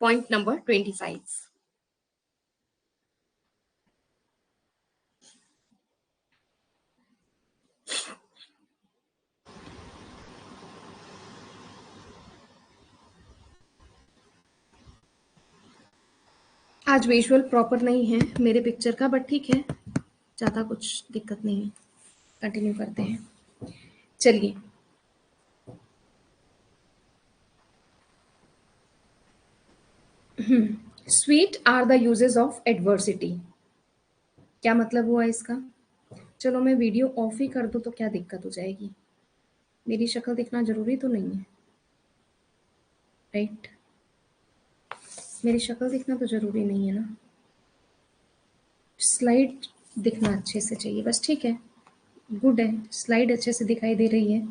Point number 25. आज visual proper नहीं है मेरे पिक्चर का, बट ठीक है, ज़्यादा कुछ दिक्कत नहीं है, कंटिन्यू करते हैं। चलिए, sweet are the uses of adversity. क्या मतलब हुआ इसका? चलो मैं वीडियो ऑफ ही कर दूं तो क्या दिक्कत हो जाएगी? मेरी शक्ल दिखना जरूरी तो नहीं है, राइट? मेरी शक्ल दिखना तो जरूरी नहीं है ना, स्लाइड दिखना अच्छे से चाहिए बस, ठीक है, गुड है, स्लाइड अच्छे से दिखाई दे रही है,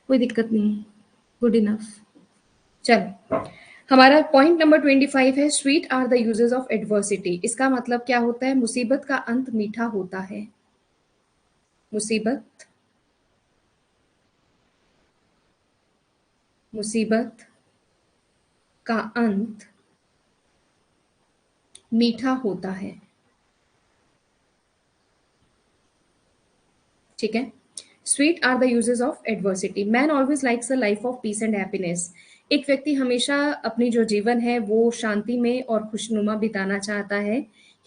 कोई दिक्कत नहीं है, गुड इनफ। चलो, हमारा पॉइंट नंबर 25 है, sweet are the uses of adversity. इसका मतलब क्या होता है? मुसीबत का अंत मीठा होता है। मुसीबत मुसीबत का अंत मीठा होता है, ठीक है। Sweet are the uses of adversity. Man always likes a life of peace and happiness. एक व्यक्ति हमेशा अपनी जो जीवन है वो शांति में और खुशनुमा बिताना चाहता है।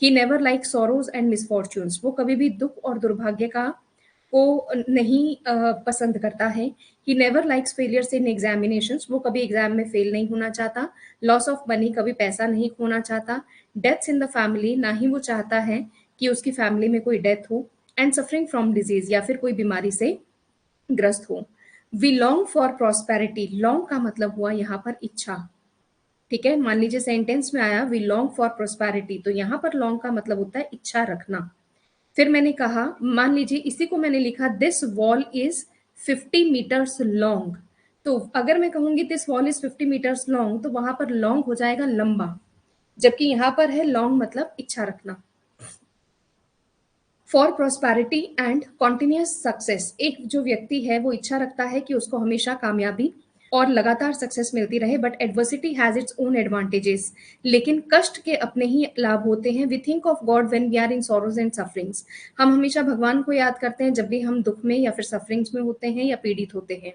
He never like sorrows and misfortunes. वो कभी भी दुख और दुर्भाग्य का को नहीं पसंद करता है। He never likes failures in examinations. वो कभी एग्जाम में फेल नहीं होना चाहता। लॉस ऑफ मनी, कभी पैसा नहीं खोना चाहता। डेथ्स इन द फैमिली, ना ही वो चाहता है कि उसकी फैमिली में कोई डेथ हो। एंड सफरिंग फ्रॉम डिजीज, या फिर कोई बीमारी से ग्रस्त हो। We long for prosperity. Long का मतलब हुआ यहाँ पर इच्छा, ठीक है। मान लीजिए सेंटेंस में आया वी लॉन्ग फॉर प्रॉस्पेरिटी, तो यहाँ पर लॉन्ग का मतलब होता है इच्छा रखना। फिर मैंने कहा, मान लीजिए इसी को मैंने लिखा this wall is 50 metres long. तो अगर मैं कहूंगी this wall is 50 metres long, तो वहां पर लॉन्ग हो जाएगा लंबा, जबकि यहां पर है लॉन्ग मतलब इच्छा रखना। For prosperity and continuous success. एक जो व्यक्ति है वो इच्छा रखता है कि उसको हमेशा कामयाबी और लगातार सक्सेस मिलती रहे, but adversity has its own advantages. लेकिन कष्ट के अपने ही लाभ होते हैं। We think of God when we are in sorrows and sufferings. हम हमेशा भगवान को याद करते हैं जब भी हम दुख में या फिर सफरिंग्स में होते हैं या पीड़ित होते हैं।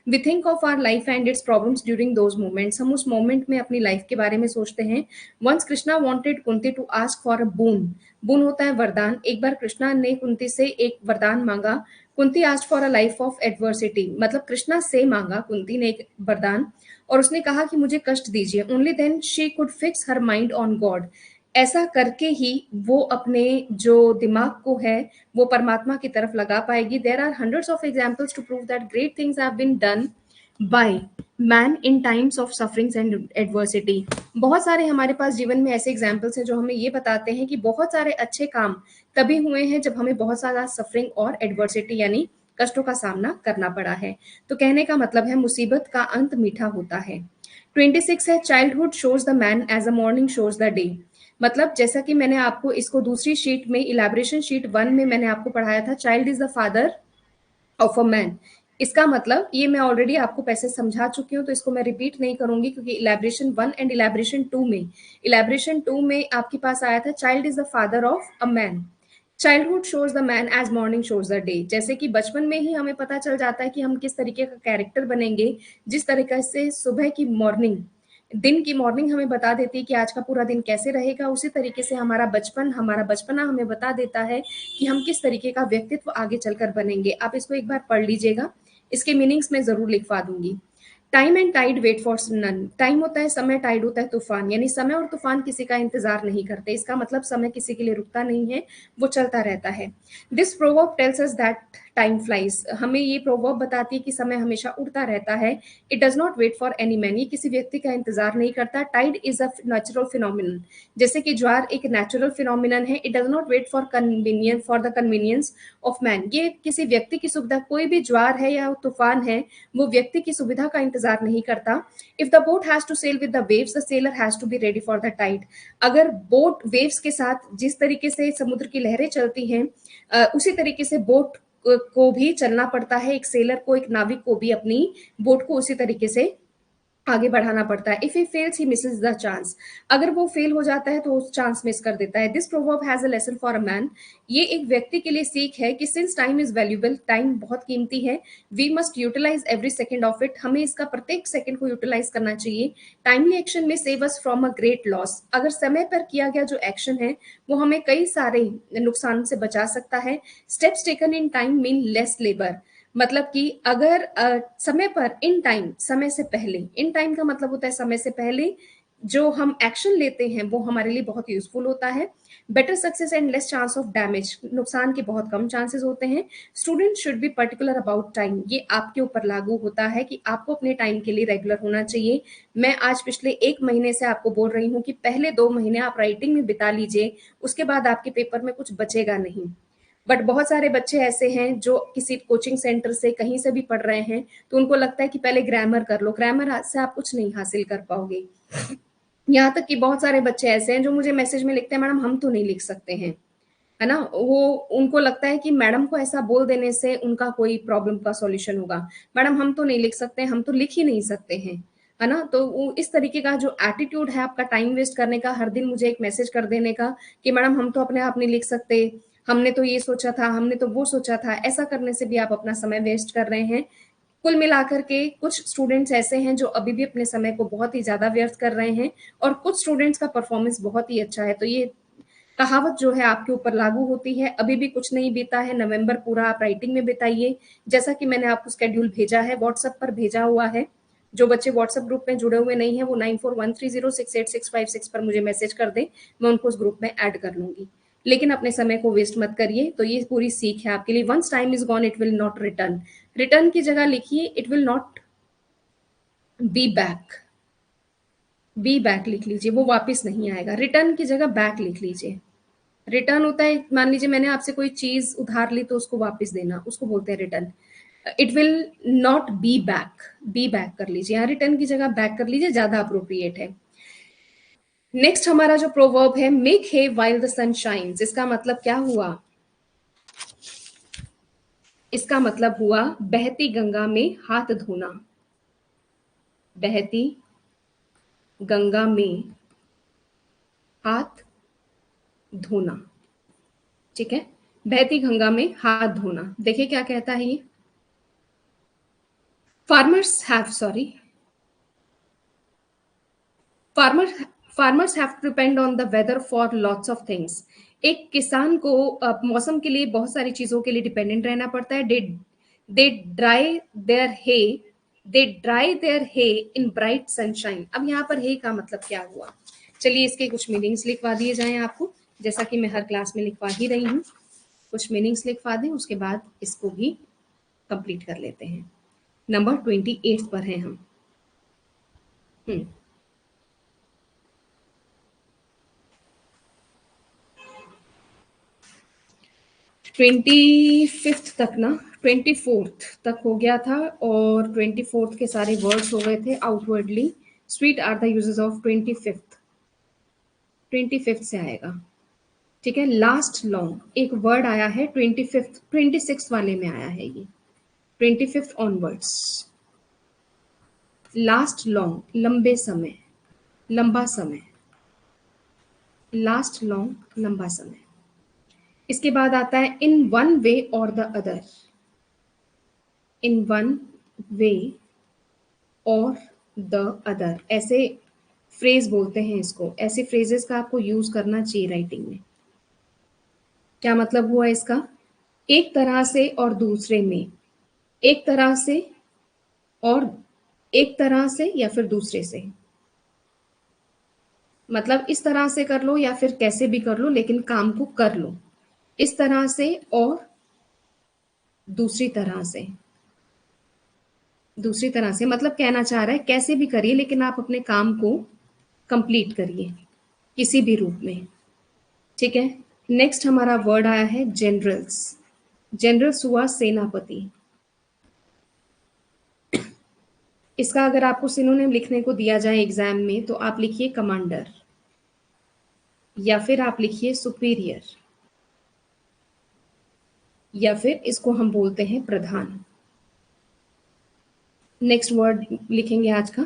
We think of our life and its problems during those moments. हम उस मोमेंट में अपनी लाइफ के बारे में सोचते हैं। Once Krishna wanted Kunti to ask for a boon. Boon होता है वरदान। एक बार कृष्णा ने कुंती से एक वरदान मांगा। Kunti asked for a life of adversity, मतलब कृष्णा से मांगा कुंती ने एक वरदान, और उसने कहा कि मुझे कष्ट दीजिए। Only then she could fix her mind on God. ऐसा करके ही वो अपने जो दिमाग को है वो परमात्मा की तरफ लगा पाएगी। There are hundreds of examples to prove that great things have been done by man in times of sufferings and adversity. बहुत सारे हमारे पास जीवन में ऐसे एग्जाम्पल्स हैं जो हमें ये बताते हैं कि बहुत सारे अच्छे काम तभी हुए हैं जब हमें बहुत सारा सफरिंग और एडवर्सिटी यानी कष्टों का सामना करना पड़ा है। तो कहने का मतलब है मुसीबत का अंत मीठा होता है। 26 है, childhood shows the man as a morning shows the day. मतलब जैसा कि मैंने आपको इसको दूसरी शीट में इलेबोरेशन शीट 1 में मैंने आपको पढ़ाया था, child is the father of a man. इसका मतलब ये मैं ऑलरेडी आपको पैसे समझा चुकी हूँ, तो इसको मैं रिपीट नहीं करूंगी, क्योंकि इलेबोरेशन 1 एंड इलेबोरेशन 2 में आपके पास आया था child is the father of a man. Childhood shows the man as morning shows the day. जैसे कि बचपन में ही हमें पता चल जाता है कि हम किस तरीके का कैरेक्टर बनेंगे, जिस तरीके से सुबह की मॉर्निंग, दिन की मॉर्निंग हमें बता देती है कि आज का पूरा दिन कैसे रहेगा, उसी तरीके से हमारा बचपना हमें बता देता है कि हम किस तरीके का व्यक्तित्व आगे चलकर बनेंगे। आप इसको एक बार पढ़ लीजिएगा, इसके मीनिंग्स मैं जरूर लिखवा दूंगी। Time and tide wait for none. Time होता है समय, टाइड होता है तूफान, यानी समय और तूफान किसी का इंतजार नहीं करते। इसका मतलब समय किसी के लिए रुकता नहीं है, वो चलता रहता है। This proverb tells us that time flies. हमें ये प्रोवर्ब बताती है कि समय हमेशा उड़ता रहता है। It does not wait for any man. ये किसी व्यक्ति का इंतजार नहीं करता। Tide is a natural phenomenon. जैसे कि ज्वार एक नेचुरल फिनोमिनन है। It does not wait for the convenience of man. ये किसी व्यक्ति की सुविधा, कोई भी ज्वार है या तूफान है, वो व्यक्ति की सुविधा का इंतजार नहीं करता। If the boat has to sail with the waves, the sailor has to be ready for the tide. अगर बोट वेव्स के साथ, जिस तरीके से समुद्र की लहरें चलती हैं, उसी तरीके से बोट को भी चलना पड़ता है। एक सेलर को, एक नाविक को भी अपनी बोट को उसी तरीके से आगे बढ़ाना पड़ता है। If he fails he Mrs the chance, अगर वो फेल हो जाता है तो उस चांस मिस कर देता है। This proverb has a lesson for a man, ये एक व्यक्ति के लिए सीख है कि since time is valuable, time बहुत कीमती है, we must utilise every second of it, हमें इसका प्रत्येक सेकंड को यूटिलाइज करना चाहिए। Timely action may save us from a great loss, अगर समय पर किया गया जो एक्शन है वो हमें कई सारे नुकसान से बचा सकता है। Steps taken in time mean less labour, मतलब कि अगर समय पर, इन टाइम, समय से पहले, इन टाइम का मतलब होता है समय से पहले जो हम एक्शन लेते हैं वो हमारे लिए बहुत यूजफुल होता है। Better success and less chance of damage, नुकसान के बहुत कम चांसेस होते हैं। Student should be particular about time, ये आपके ऊपर लागू होता है कि आपको अपने टाइम के लिए रेगुलर होना चाहिए। मैं आज पिछले 1 महीने से आपको बोल रही हूँ कि पहले 2 महीने आप राइटिंग में बिता लीजिए, उसके बाद आपके पेपर में कुछ बचेगा नहीं। बट बहुत सारे बच्चे ऐसे हैं जो किसी कोचिंग सेंटर से कहीं से भी पढ़ रहे हैं, तो उनको लगता है कि पहले ग्रामर कर लो, ग्रामर से आप कुछ नहीं हासिल कर पाओगे। यहाँ तक कि बहुत सारे बच्चे ऐसे हैं जो मुझे मैसेज में लिखते हैं, मैडम हम तो नहीं लिख सकते हैं, है ना? वो, उनको लगता है कि मैडम को ऐसा बोल देने से उनका कोई प्रॉब्लम का सॉल्यूशन होगा। मैडम हम तो नहीं लिख सकते, हम तो लिख ही नहीं सकते हैं, है ना? तो वो इस तरीके का जो एटीट्यूड है आपका टाइम वेस्ट करने का, हर दिन मुझे एक मैसेज कर देने का कि मैडम हम तो अपने आप नहीं लिख सकते, हमने तो ये सोचा था, हमने तो वो सोचा था, ऐसा करने से भी आप अपना समय वेस्ट कर रहे हैं। कुल मिलाकर के कुछ स्टूडेंट्स ऐसे हैं जो अभी भी अपने समय को बहुत ही ज़्यादा व्यर्थ कर रहे हैं और कुछ स्टूडेंट्स का परफॉर्मेंस बहुत ही अच्छा है। तो ये कहावत जो है आपके ऊपर लागू होती है। अभी भी कुछ नहीं बीता है, नवंबर पूरा आप राइटिंग में बिताइए। जैसा कि मैंने आपको शेड्यूल भेजा है, व्हाट्सएप पर भेजा हुआ है। जो बच्चे व्हाट्सएप ग्रुप में जुड़े हुए नहीं है वो 9413068656 पर मुझे मैसेज कर दें, मैं उनको उस ग्रुप में ऐड कर लूंगी। लेकिन अपने समय को वेस्ट मत करिए। तो ये पूरी सीख है आपके लिए। Once time is gone it will not return, return की जगह लिखिए it will not be back, be back लिख लीजिए, वो वापस नहीं आएगा। रिटर्न की जगह बैक लिख लीजिए। रिटर्न होता है, मान लीजिए मैंने आपसे कोई चीज उधार ली तो उसको वापस देना, उसको बोलते हैं return. It will not be back, be back कर लीजिए, यहाँ रिटर्न की जगह बैक कर लीजिए, ज्यादा अप्रोप्रिएट है। नेक्स्ट हमारा जो प्रोवर्ब है, make hay while the sun shines, इसका मतलब क्या हुआ? इसका मतलब हुआ बहती गंगा में हाथ धोना, बहती गंगा में हाथ धोना, ठीक है? बहती गंगा में हाथ धोना, देखिए क्या कहता है ये। Farmers have, sorry, farmer farmers have to depend on the weather for lots of things, एक किसान को मौसम के लिए बहुत सारी चीजों के लिए डिपेंडेंट रहना पड़ता है। They dry their hay, they dry their hay in bright sunshine. अब यहाँ पर हे का मतलब क्या हुआ? चलिए इसके कुछ मीनिंग्स लिखवा दिए जाएं आपको, जैसा कि मैं हर क्लास में लिखवा ही रही हूँ। कुछ मीनिंग्स लिखवा दें, उसके बाद इसको भी कंप्लीट कर लेते हैं। नंबर 28 पर हैं हम। हम्म 25th तक ना, 24th तक हो गया था, और 24th के सारे वर्ड्स हो गए थे। Outwardly sweet are the uses of 25th, 25th से आएगा, ठीक है? लास्ट लॉन्ग एक वर्ड आया है 25th, 26 वाले में आया है ये, 25th ऑनवर्ड्स। लास्ट लॉन्ग लंबे समय, लंबा समय, लास्ट लॉन्ग लंबा समय। इसके बाद आता है इन वन वे और the other, in one way और द अदर, ऐसे फ्रेज बोलते हैं इसको। ऐसे फ्रेजेस का आपको यूज करना चाहिए राइटिंग में। क्या मतलब हुआ इसका? एक तरह से और दूसरे में, एक तरह से और, एक तरह से या फिर दूसरे से, मतलब इस तरह से कर लो या फिर कैसे भी कर लो, लेकिन काम को कर लो। इस तरह से और दूसरी तरह से, दूसरी तरह से मतलब कहना चाह रहा है कैसे भी करिए लेकिन आप अपने काम को कंप्लीट करिए किसी भी रूप में, ठीक है? नेक्स्ट हमारा वर्ड आया है जनरल्स। जनरल्स हुआ सेनापति। इसका अगर आपको सिनोनिम लिखने को दिया जाए एग्जाम में तो आप लिखिए कमांडर, या फिर आप लिखिए सुपीरियर, या फिर इसको हम बोलते हैं प्रधान। नेक्स्ट वर्ड लिखेंगे आज का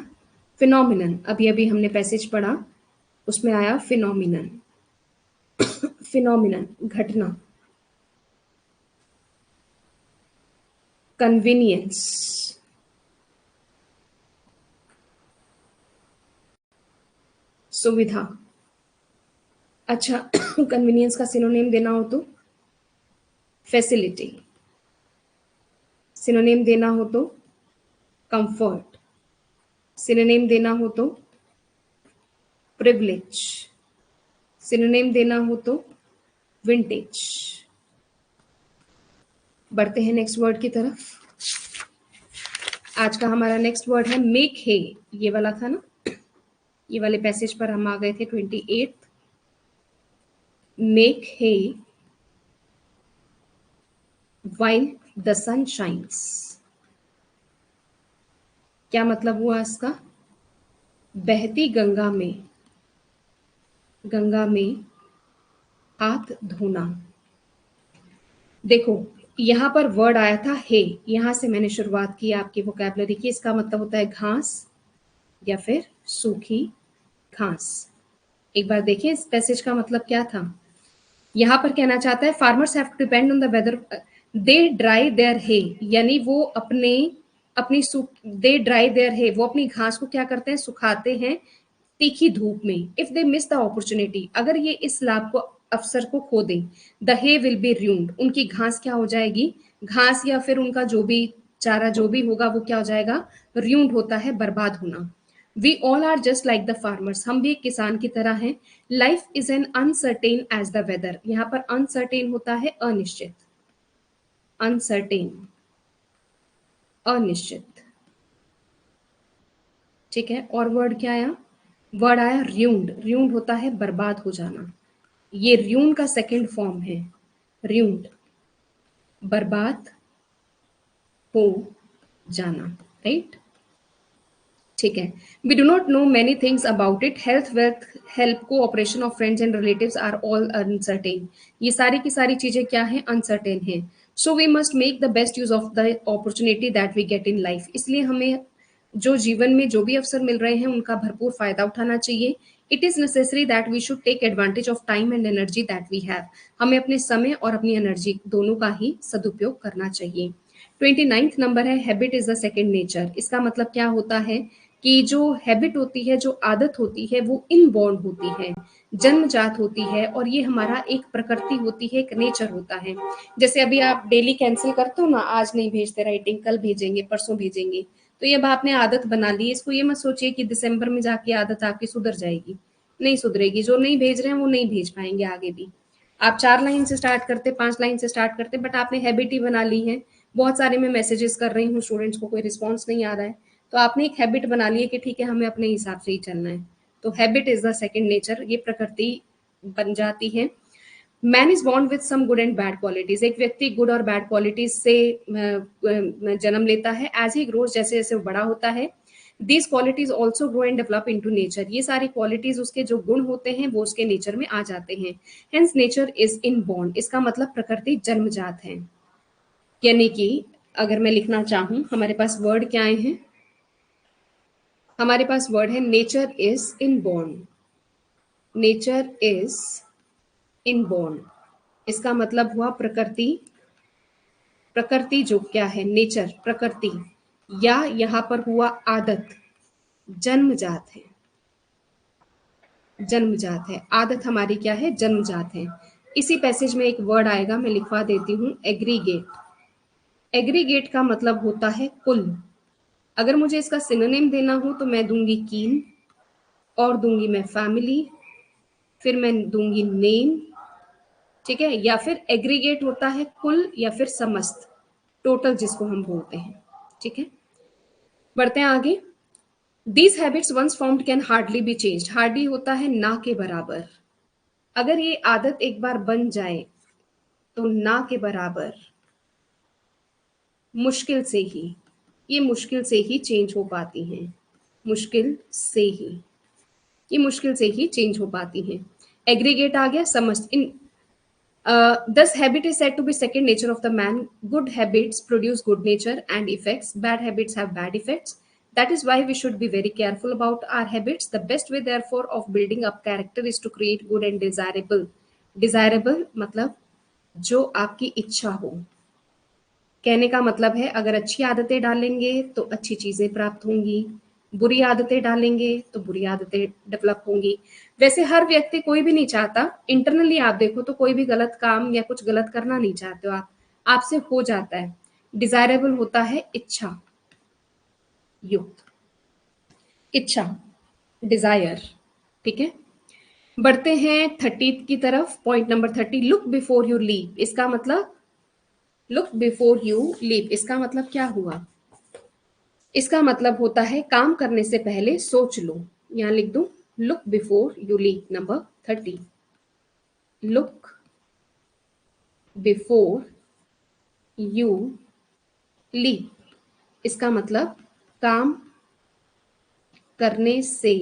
फिनोमिनन, अभी अभी हमने पैसेज पढ़ा, उसमें आया फिनोमिनन। फिनोमिनन घटना। कन्वीनियंस, सुविधा। अच्छा, कन्वीनियंस का सिनोनिम देना हो तो फैसिलिटी, सिनोनिम देना हो तो कंफर्ट, सिनोनिम देना हो तो प्रिविलेज, सिनोनिम देना हो तो विंटेज। बढ़ते हैं नेक्स्ट वर्ड की तरफ। आज का हमारा नेक्स्ट वर्ड है मेक हे। ये वाला था ना, ये वाले पैसेज पर हम आ गए थे 28। Make hay while the sun shines। क्या मतलब हुआ इसका? बहती गंगा में, गंगा में हाथ धोना। देखो, यहां पर वर्ड आया था हे, यहां से मैंने शुरुआत की आपकी वोकैबुलरी की। इसका मतलब होता है घास या फिर सूखी घास। एक बार देखिए इस पैसेज का मतलब क्या था। यहाँ पर कहना चाहता है farmers have to depend on the weather, they dry their hay, यानी वो अपने अपनी दे ड्राई देयर हे, वो अपनी घास को क्या करते हैं, सुखाते हैं तीखी धूप में। If they miss the opportunity, अगर ये इस लाभ को, अवसर को खो दें, the hay will be ruined, उनकी घास क्या हो जाएगी, घास या फिर उनका जो भी चारा जो भी होगा वो क्या हो जाएगा, रूइंड होता है बर्बाद होना। We all are just like the farmers, हम भी एक किसान की तरह हैं। Life is an uncertain as the weather, यहाँ पर अनसर्टेन होता है अनिश्चित, अनसर्टेन, अनिश्चित। ठीक है, और वर्ड क्या आया, वर्ड आया र्यूंड। र्यूंड होता है बर्बाद हो जाना, ये र्यूंड का सेकंड फॉर्म है, र्यूंड, बर्बाद हो जाना, राइट। ठीक है, we do not know many things about it, health, wealth, help, cooperation of friends and relatives are all uncertain, ये सारी की सारी चीजें क्या हैं, अनसर्टेन हैं। So we must make the best use of the opportunity that we get in life, इसलिए हमें जो जीवन में जो भी अवसर मिल रहे हैं उनका भरपूर फायदा उठाना चाहिए। It is necessary that we should take advantage of time and energy that we have, हमें अपने समय और अपनी एनर्जी दोनों का ही सदुपयोग करना चाहिए। 29th नंबर है habit is the second nature. इसका मतलब क्या होता है कि जो हैबिट होती है, जो आदत होती है, वो इनबॉर्न होती है, जन्मजात होती है, और ये हमारा एक प्रकृति होती है, एक नेचर होता है। जैसे अभी आप डेली कैंसिल करते हो ना, आज नहीं भेजते राइटिंग, कल भेजेंगे, परसों भेजेंगे, तो ये अब आपने आदत बना ली। इसको ये मत सोचिए कि दिसंबर में जाके आदत आपकी सुधर जाएगी, नहीं सुधरेगी। जो नहीं भेज रहे हैं वो नहीं भेज पाएंगे आगे भी। आप 4 लाइन से स्टार्ट करते, 5 लाइन से स्टार्ट करते, बट आपने हैबिट ही बना ली है। बहुत सारे मैं मैसेजेस कर रही हूँ स्टूडेंट्स को, कोई रिस्पॉन्स नहीं आ रहा है, तो आपने एक हैबिट बना ली है कि ठीक है हमें अपने हिसाब से ही चलना है। तो habit is the second nature, ये प्रकृति बन जाती है। Man is born with some good and bad qualities, एक व्यक्ति गुड और बैड क्वालिटीज से जन्म लेता है। एज ही ग्रोज, जैसे जैसे वो बड़ा होता है, these qualities also grow and develop into nature, ये सारी क्वालिटीज उसके जो गुण होते हैं वो उसके नेचर में आ जाते हैं। Hence nature is in born, इसका मतलब प्रकृति जन्मजात है। यानी कि अगर मैं लिखना चाहूं, हमारे पास वर्ड क्या आए हैं, हमारे पास वर्ड है nature is inborn, nature is inborn. इसका मतलब हुआ प्रकृति, प्रकृति जो क्या है, नेचर प्रकृति, या यहाँ पर हुआ आदत, जन्मजात है, जन्मजात है। आदत हमारी क्या है, जन्मजात है। इसी पैसेज में एक वर्ड आएगा, मैं लिखवा देती हूँ, एग्रीगेट। एग्रीगेट का मतलब होता है कुल। अगर मुझे इसका सिनोनिम देना हो तो मैं दूंगी कीन, और दूंगी मैं फैमिली, फिर मैं दूंगी नेम, ठीक है। या फिर एग्रीगेट होता है कुल या फिर समस्त, टोटल जिसको हम बोलते हैं, ठीक है। बढ़ते हैं आगे। These habits once formed can hardly be changed, hardly होता है ना के बराबर। अगर ये आदत एक बार बन जाए तो ना के बराबर, मुश्किल से ही, ये मुश्किल से ही चेंज हो पाती हैं, मुश्किल से ही, ये मुश्किल से ही चेंज हो पाती हैं। एग्रीगेट आ गया, समस्त। इन thus habit is said to be second nature of the man. Good habits produce good nature and effects, bad habits have bad effects. That is why we should be very careful about our habits. The best way, therefore, of building up character is to create good and desirable. Desirable मतलब जो आपकी इच्छा हो। कहने का मतलब है अगर अच्छी आदतें डालेंगे तो अच्छी चीजें प्राप्त होंगी, बुरी आदतें डालेंगे तो बुरी आदतें डेवलप होंगी। वैसे हर व्यक्ति कोई भी नहीं चाहता, इंटरनली आप देखो तो कोई भी गलत काम या कुछ गलत करना नहीं चाहते हो आप, आपसे हो जाता है। डिजायरेबल होता है इच्छा युक्त, इच्छा, डिजायर। ठीक है, बढ़ते हैं 30 की तरफ। Point number 30, look before you leave. इसका मतलब लुक बिफोर यू लीव इसका मतलब क्या हुआ? इसका मतलब होता है काम करने से पहले सोच लो। यहां लिख दो look before you leave. Number 30, look before you leave इसका मतलब काम करने से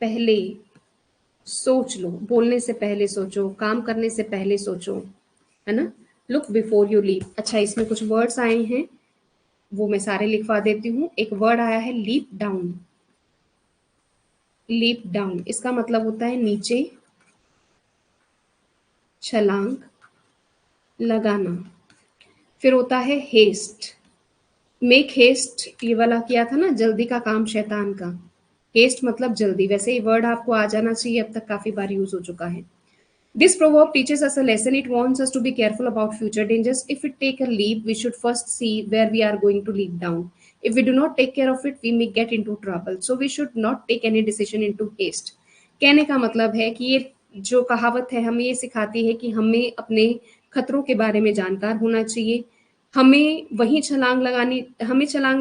पहले सोच लो, बोलने से पहले सोचो, काम करने से पहले सोचो, है ना। Look before you leave. अच्छा, इसमें कुछ वर्ड्स आए हैं, वो मैं सारे लिखवा देती हूँ। एक वर्ड आया है लीप डाउन। लीप डाउन इसका मतलब होता है नीचे छलांग लगाना। फिर होता है हेस्ट, मेक हेस्ट, ये वाला किया था ना, जल्दी का काम शैतान का। हेस्ट मतलब जल्दी, वैसे ये वर्ड आपको आ जाना चाहिए, अब तक काफी बार यूज हो चुका है। This proverb teaches us a lesson. It warns us to be careful about future dangers. If we take a leap, we should first see where we are going to leap down. If we do not take care of it, we may get into trouble. So we should not take any decision into haste. कहने का मतलब है कि ये जो कहावत है हमें ये सिखाती है कि हमें अपने खतरों के बारे में जानकार होना चाहिए। हमें छलांग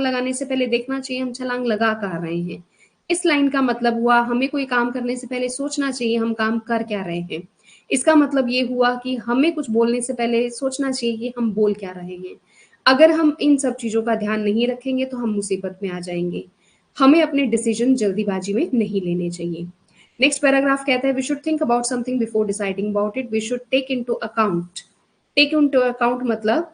लगाने से पहले देखना चाहिए हम छलांग लगा कहाँ रहे हैं। इस लाइन का मतलब हुआ हमें कोई काम करने से पहले सोचना चाहिए हम काम कर क्या रहे हैं। इसका मतलब ये हुआ कि हमें कुछ बोलने से पहले सोचना चाहिए कि हम बोल क्या रहे हैं। अगर हम इन सब चीज़ों का ध्यान नहीं रखेंगे तो हम मुसीबत में आ जाएंगे। हमें अपने डिसीजन जल्दीबाजी में नहीं लेने चाहिए। नेक्स्ट पैराग्राफ कहता है we should think about something before deciding about it. We should take into account. Take into account मतलब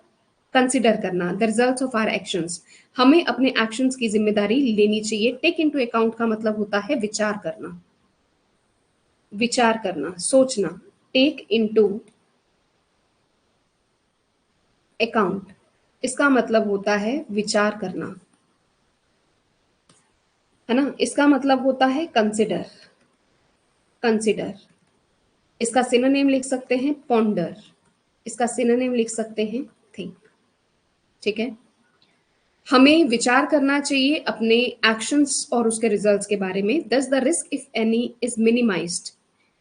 कंसिडर करना the results of our actions. हमें अपने एक्शंस की जिम्मेदारी लेनी चाहिए। टेक इनटू अकाउंट का मतलब होता है विचार करना, विचार करना, सोचना। टेक इनटू अकाउंट इसका मतलब होता है विचार करना, है ना। इसका मतलब होता है कंसिडर, कंसिडर। इसका सिनोनिम लिख सकते हैं पॉन्डर, इसका सिनोनिम लिख सकते हैं थिंक। ठीक है, हमें विचार करना चाहिए अपने एक्शंस और उसके रिजल्ट्स के बारे में। दस the risk if any is minimised,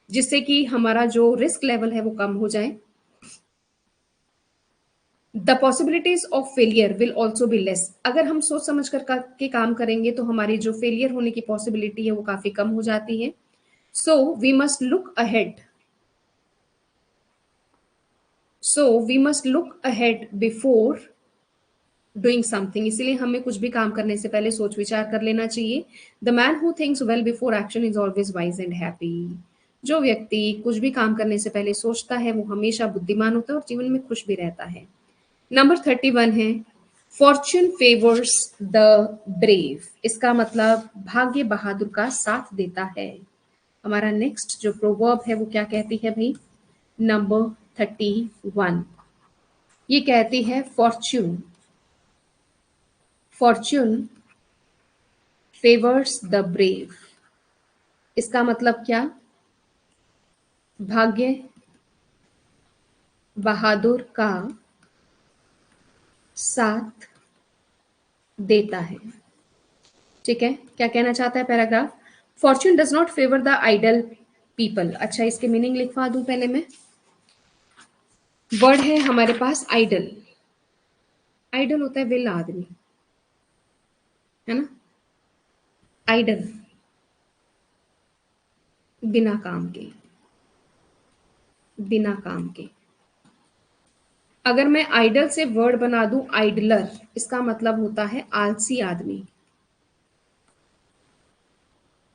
जिससे कि हमारा जो रिस्क लेवल है वो कम हो जाए। The possibilities of failure will also be less. अगर हम सोच समझ कर के काम करेंगे तो हमारी जो फेलियर होने की पॉसिबिलिटी है वो काफी कम हो जाती है। So we must look ahead, so we must look ahead before doing something. इसीलिए हमें कुछ भी काम करने से पहले सोच विचार कर लेना चाहिए। The man who thinks well before action is always wise and happy. जो व्यक्ति कुछ भी काम करने से पहले सोचता है वो हमेशा बुद्धिमान होता है और जीवन में खुश भी रहता है। नंबर 31 है फॉर्च्यून फेवर्स द ब्रेव। इसका मतलब भाग्य बहादुर का साथ देता है। हमारा नेक्स्ट जो प्रोवर्ब है वो क्या कहती है भाई? नंबर 31 ये कहती है Fortune, Fortune favours the brave. इसका मतलब क्या? भाग्य बहादुर का साथ देता है। ठीक है, क्या कहना चाहता है paragraph? Fortune does not favour the idle people. अच्छा, इसके मीनिंग लिखवा दूं पहले मैं। वर्ड है हमारे पास आइडल। आइडल होता है विला आदमी, है ना। आइडल बिना काम के, बिना काम के। अगर मैं आइडल से वर्ड बना दूं आइडलर, इसका मतलब होता है आलसी आदमी।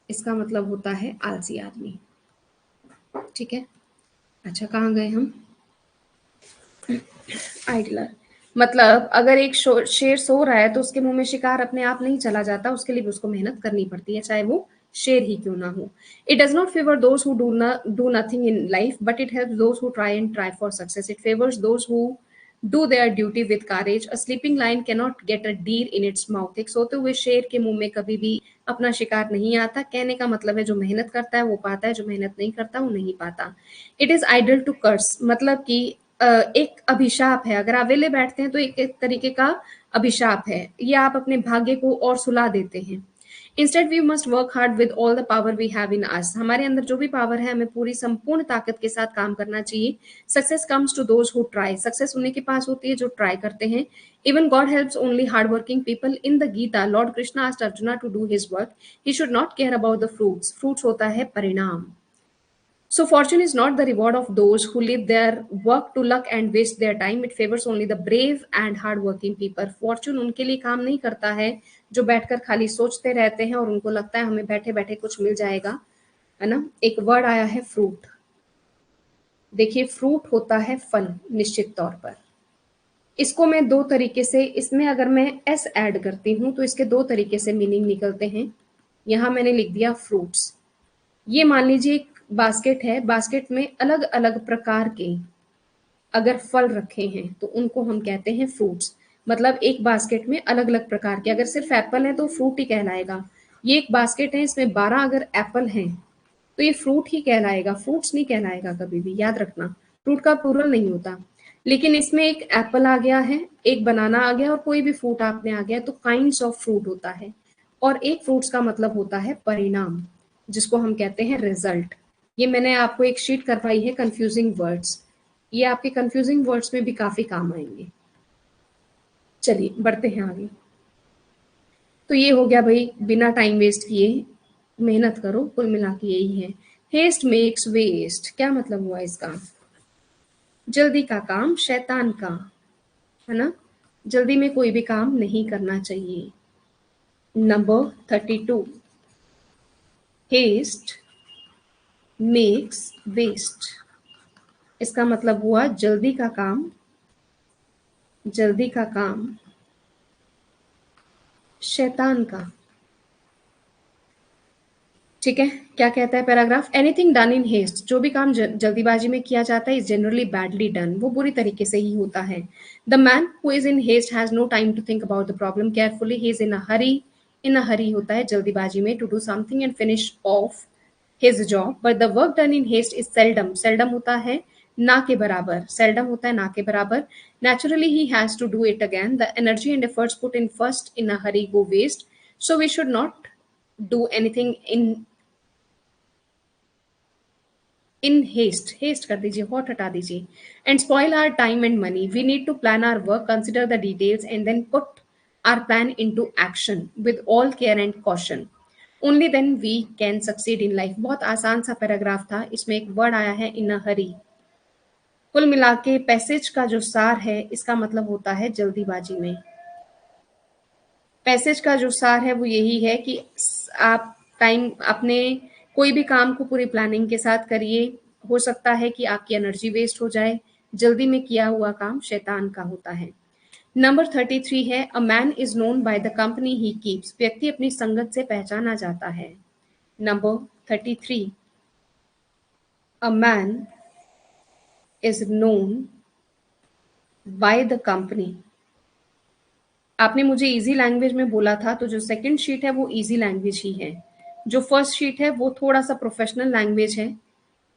इसका मतलब होता है आलसी आदमी। ठीक है, अच्छा कहाँ गए हम? आइडलर। मतलब अगर एक शेर सो रहा है तो उसके मुंह में शिकार अपने आप नहीं चला जाता, उसके लिए भी उसको मेहनत करनी पड़ती है, चाहे वो शेर ही क्यों ना हो। It does not favour those who do nothing in life, but it helps those who try for success. It favours those who do their duty with courage. A sleeping lion can not get a deer in its mouth. एक सोते हुए शेर के मुंह में कभी भी अपना शिकार नहीं आता। कहने का मतलब है जो मेहनत करता है वो पाता है, जो मेहनत नहीं करता वो नहीं पाता। It is idle to curse, मतलब कि एक अभिशाप है। अगर आप वेले बैठते हैं तो एक तरीके का अभिशाप है। ये आप अपने भाग्य को और सुला देते हैं। Instead we must work hard with all the power we have in us. हमारे अंदर जो भी पावर है हमें पूरी संपूर्ण ताकत के साथ काम करना चाहिए। Success comes to those who try. Success उन्हीं के पास होती है जो ट्राई करते हैं। Even God helps only hard working people. In the Gita Lord Krishna asked Arjuna to do his work. He should not care about the fruits. Fruits होता है परिणाम। So fortune is not the reward of those who leave their work to luck and waste their time. It favors only the brave and hardworking people. Fortune उनके लिए काम नहीं करता है जो बैठकर खाली सोचते रहते हैं और उनको लगता है हमें बैठे बैठे कुछ मिल जाएगा, है ना। एक वर्ड आया है फ्रूट। देखिए फ्रूट होता है फल निश्चित तौर पर। इसको मैं दो तरीके से, इसमें अगर मैं एस ऐड करती हूँ तो इसके दो तरीके से मीनिंग निकलते हैं। यहाँ मैंने लिख दिया फ्रूट्स। ये मान लीजिए एक बास्केट है, बास्केट में अलग अलग प्रकार के अगर फल रखे हैं तो उनको हम कहते हैं फ्रूट्स। मतलब एक बास्केट में अलग अलग प्रकार के, अगर सिर्फ एप्पल है तो फ्रूट ही कहलाएगा। ये एक बास्केट है, इसमें 12 अगर एप्पल हैं तो ये फ्रूट ही कहलाएगा, फ्रूट्स नहीं कहलाएगा कभी भी, याद रखना। फ्रूट का प्लूरल नहीं होता। लेकिन इसमें एक एप्पल आ गया है, एक बनाना आ गया और कोई भी फ्रूट आपने आ गया तो काइंड्स ऑफ फ्रूट होता है। और एक फ्रूट्स का मतलब होता है परिणाम, जिसको हम कहते हैं रिजल्ट। ये मैंने आपको एक शीट करवाई है कंफ्यूजिंग वर्ड्स। ये आपके कंफ्यूजिंग वर्ड्स में भी काफी काम आएंगे। चलिए बढ़ते हैं आगे। तो ये हो गया भाई, बिना टाइम वेस्ट किए मेहनत करो, कुल मिला के यही है। हेस्ट मेक्स वेस्ट, क्या मतलब हुआ इसका? जल्दी का काम शैतान का, है ना। जल्दी में कोई भी काम नहीं करना चाहिए। Number 32, haste makes waste. इसका मतलब हुआ जल्दी का काम, जल्दी का काम शैतान का। ठीक है, क्या कहता है paragraph? Anything done in haste, जो भी काम जल्दीबाजी में किया जाता है, इज जनरली बैडली डन, वो बुरी तरीके से ही होता है। The man who is in haste has no time to think about the problem carefully, he is in a hurry. In a hurry होता है जल्दीबाजी में, to do something and finish off his job. But the work done in haste is seldom, seldom होता है ना के बराबर, seldom होता है ना के बराबर। Naturally he has to do it again. The energy and efforts put in first in a hurry go waste. So we should not do anything in haste, haste कर दीजिए, hot हटा दीजिए, and spoil our time and money. We need to plan our work, consider the details and then put our plan into action with all care and caution. Only then we can succeed in life. बहुत आसान सा paragraph था, इसमें एक word आया है in a hurry। कुल मिला के पैसेज का जो सार है इसका मतलब होता है जल्दीबाजी में। पैसेज का जो सार है वो यही है कि आप टाइम अपने कोई भी काम को पूरी प्लानिंग के साथ करिए। हो सकता है कि आपकी एनर्जी वेस्ट हो जाए। जल्दी में किया हुआ काम शैतान का होता है। नंबर 33 है, a man is known by the company he keeps. व्यक्ति अपनी संगत से पहचाना जाता है। Number 33, a man is known by the company. आपने मुझे इजी लैंग्वेज में बोला था, तो जो सेकंड शीट है वो इजी लैंग्वेज ही है। जो फर्स्ट शीट है वो थोड़ा सा प्रोफेशनल लैंग्वेज है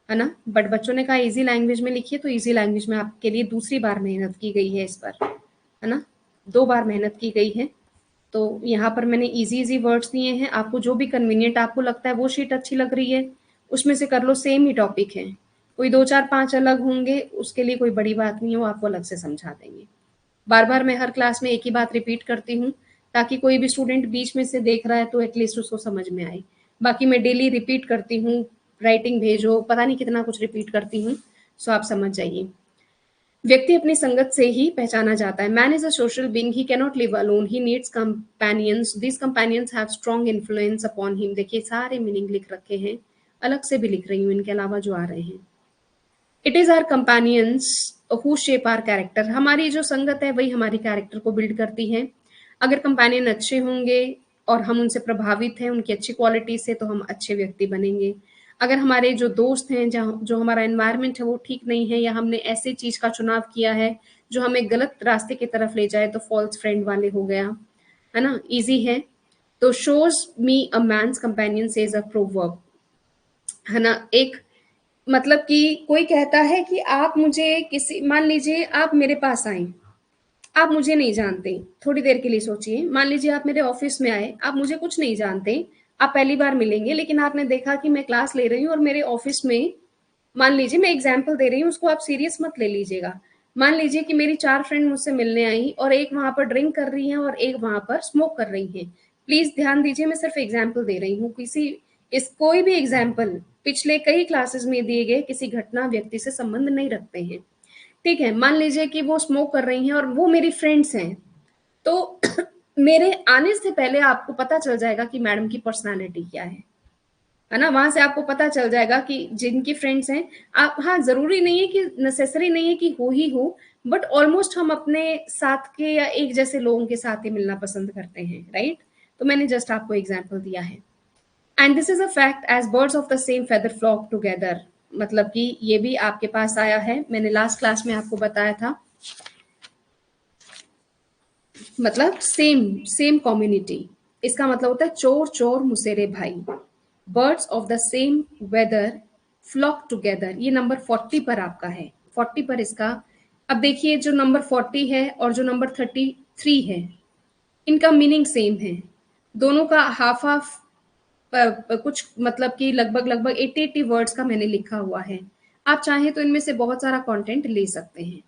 ना। बट बच्चों ने कहा इजी लैंग्वेज में लिखिए, तो इजी लैंग्वेज में आपके लिए दूसरी बार मेहनत की गई है इस पर, है ना। 2 बार मेहनत की गई है। तो यहाँ पर मैंने इजी इजी वर्ड्स दिए हैं। आपको जो भी कन्वीनियंट आपको लगता है वो शीट अच्छी लग रही है उसमें से कर लो। सेम ही टॉपिक है, कोई 2 4 5 अलग होंगे उसके लिए कोई बड़ी बात नहीं है, वो आपको अलग से समझा देंगे। बार बार मैं हर क्लास में एक ही बात रिपीट करती हूँ ताकि कोई भी स्टूडेंट बीच में से देख रहा है तो एटलीस्ट उसको समझ में आए। बाकी मैं डेली रिपीट करती हूँ, राइटिंग भेजो, पता नहीं कितना कुछ रिपीट करती हूँ। सो आप समझ जाइए। व्यक्ति अपनी संगत से ही पहचाना जाता है। Man is a social being, he cannot live alone, he needs companions, this companions have strong influence upon him. देखिए सारे मीनिंग लिख रखे हैं, अलग से भी लिख रही हूँ इनके अलावा जो आ रहे हैं। It is our companions who shape our character. हमारी जो संगत है वही हमारी कैरेक्टर को बिल्ड करती है। अगर कंपेनियन अच्छे होंगे और हम उनसे प्रभावित हैं उनकी अच्छी क्वालिटी से, तो हम अच्छे व्यक्ति बनेंगे। अगर हमारे जो दोस्त हैं, जहाँ जो हमारा एनवायरनमेंट है वो ठीक नहीं है, या हमने ऐसे चीज का चुनाव किया है जो हमें गलत रास्ते की तरफ ले जाए, तो फॉल्स फ्रेंड वाले हो गया, है ना, इजी है। तो shows me a man's companion says a proverb, है ना। एक मतलब कि कोई कहता है कि आप मुझे किसी, मान लीजिए आप मेरे पास आए, आप मुझे नहीं जानते, थोड़ी देर के लिए सोचिए, मान लीजिए आप मेरे ऑफिस में आए, आप मुझे कुछ नहीं जानते, आप पहली बार मिलेंगे, लेकिन आपने देखा कि मैं क्लास ले रही हूँ और मेरे ऑफिस में, मान लीजिए मैं एग्जाम्पल दे रही हूँ, उसको आप सीरियस मत ले लीजिएगा। मान लीजिए कि मेरी 4 फ्रेंड मुझसे मिलने आई और एक वहां पर ड्रिंक कर रही है और एक वहां पर स्मोक कर रही है। प्लीज ध्यान दीजिए, मैं सिर्फ एग्जाम्पल दे रही हूँ, किसी इस कोई भी एग्जाम्पल पिछले कई क्लासेस में दिए गए किसी घटना व्यक्ति से संबंध नहीं रखते हैं। ठीक है, मान लीजिए कि वो स्मोक कर रही हैं और वो मेरी फ्रेंड्स हैं, तो मेरे आने से पहले आपको पता चल जाएगा कि मैडम की पर्सनालिटी क्या है ना। वहां से आपको पता चल जाएगा कि जिनकी फ्रेंड्स हैं आप, हाँ जरूरी नहीं है कि नेसेसरी नहीं है कि हो ही हो, बट ऑलमोस्ट हम अपने साथ के या एक जैसे लोगों के साथ ही मिलना पसंद करते हैं, राइट। तो मैंने जस्ट आपको एग्जाम्पल दिया है। And this is a fact as birds of the same feather flock together, मतलब कि ये भी आपके पास आया है, मैंने लास्ट क्लास में आपको बताया था। मतलब सेम सेम कम्युनिटी, इसका मतलब होता है चोर चोर मुसेरे भाई। Birds of the same weather flock together, ये नंबर 40 पर आपका है, 40 पर इसका। अब देखिए जो नंबर 40 है और जो नंबर 33 है, इनका मीनिंग सेम है, दोनों का हाफ हाफ कुछ, मतलब कि लगभग लगभग 80 वर्ड्स का मैंने लिखा हुआ है। आप चाहें तो इनमें से बहुत सारा कंटेंट ले सकते हैं।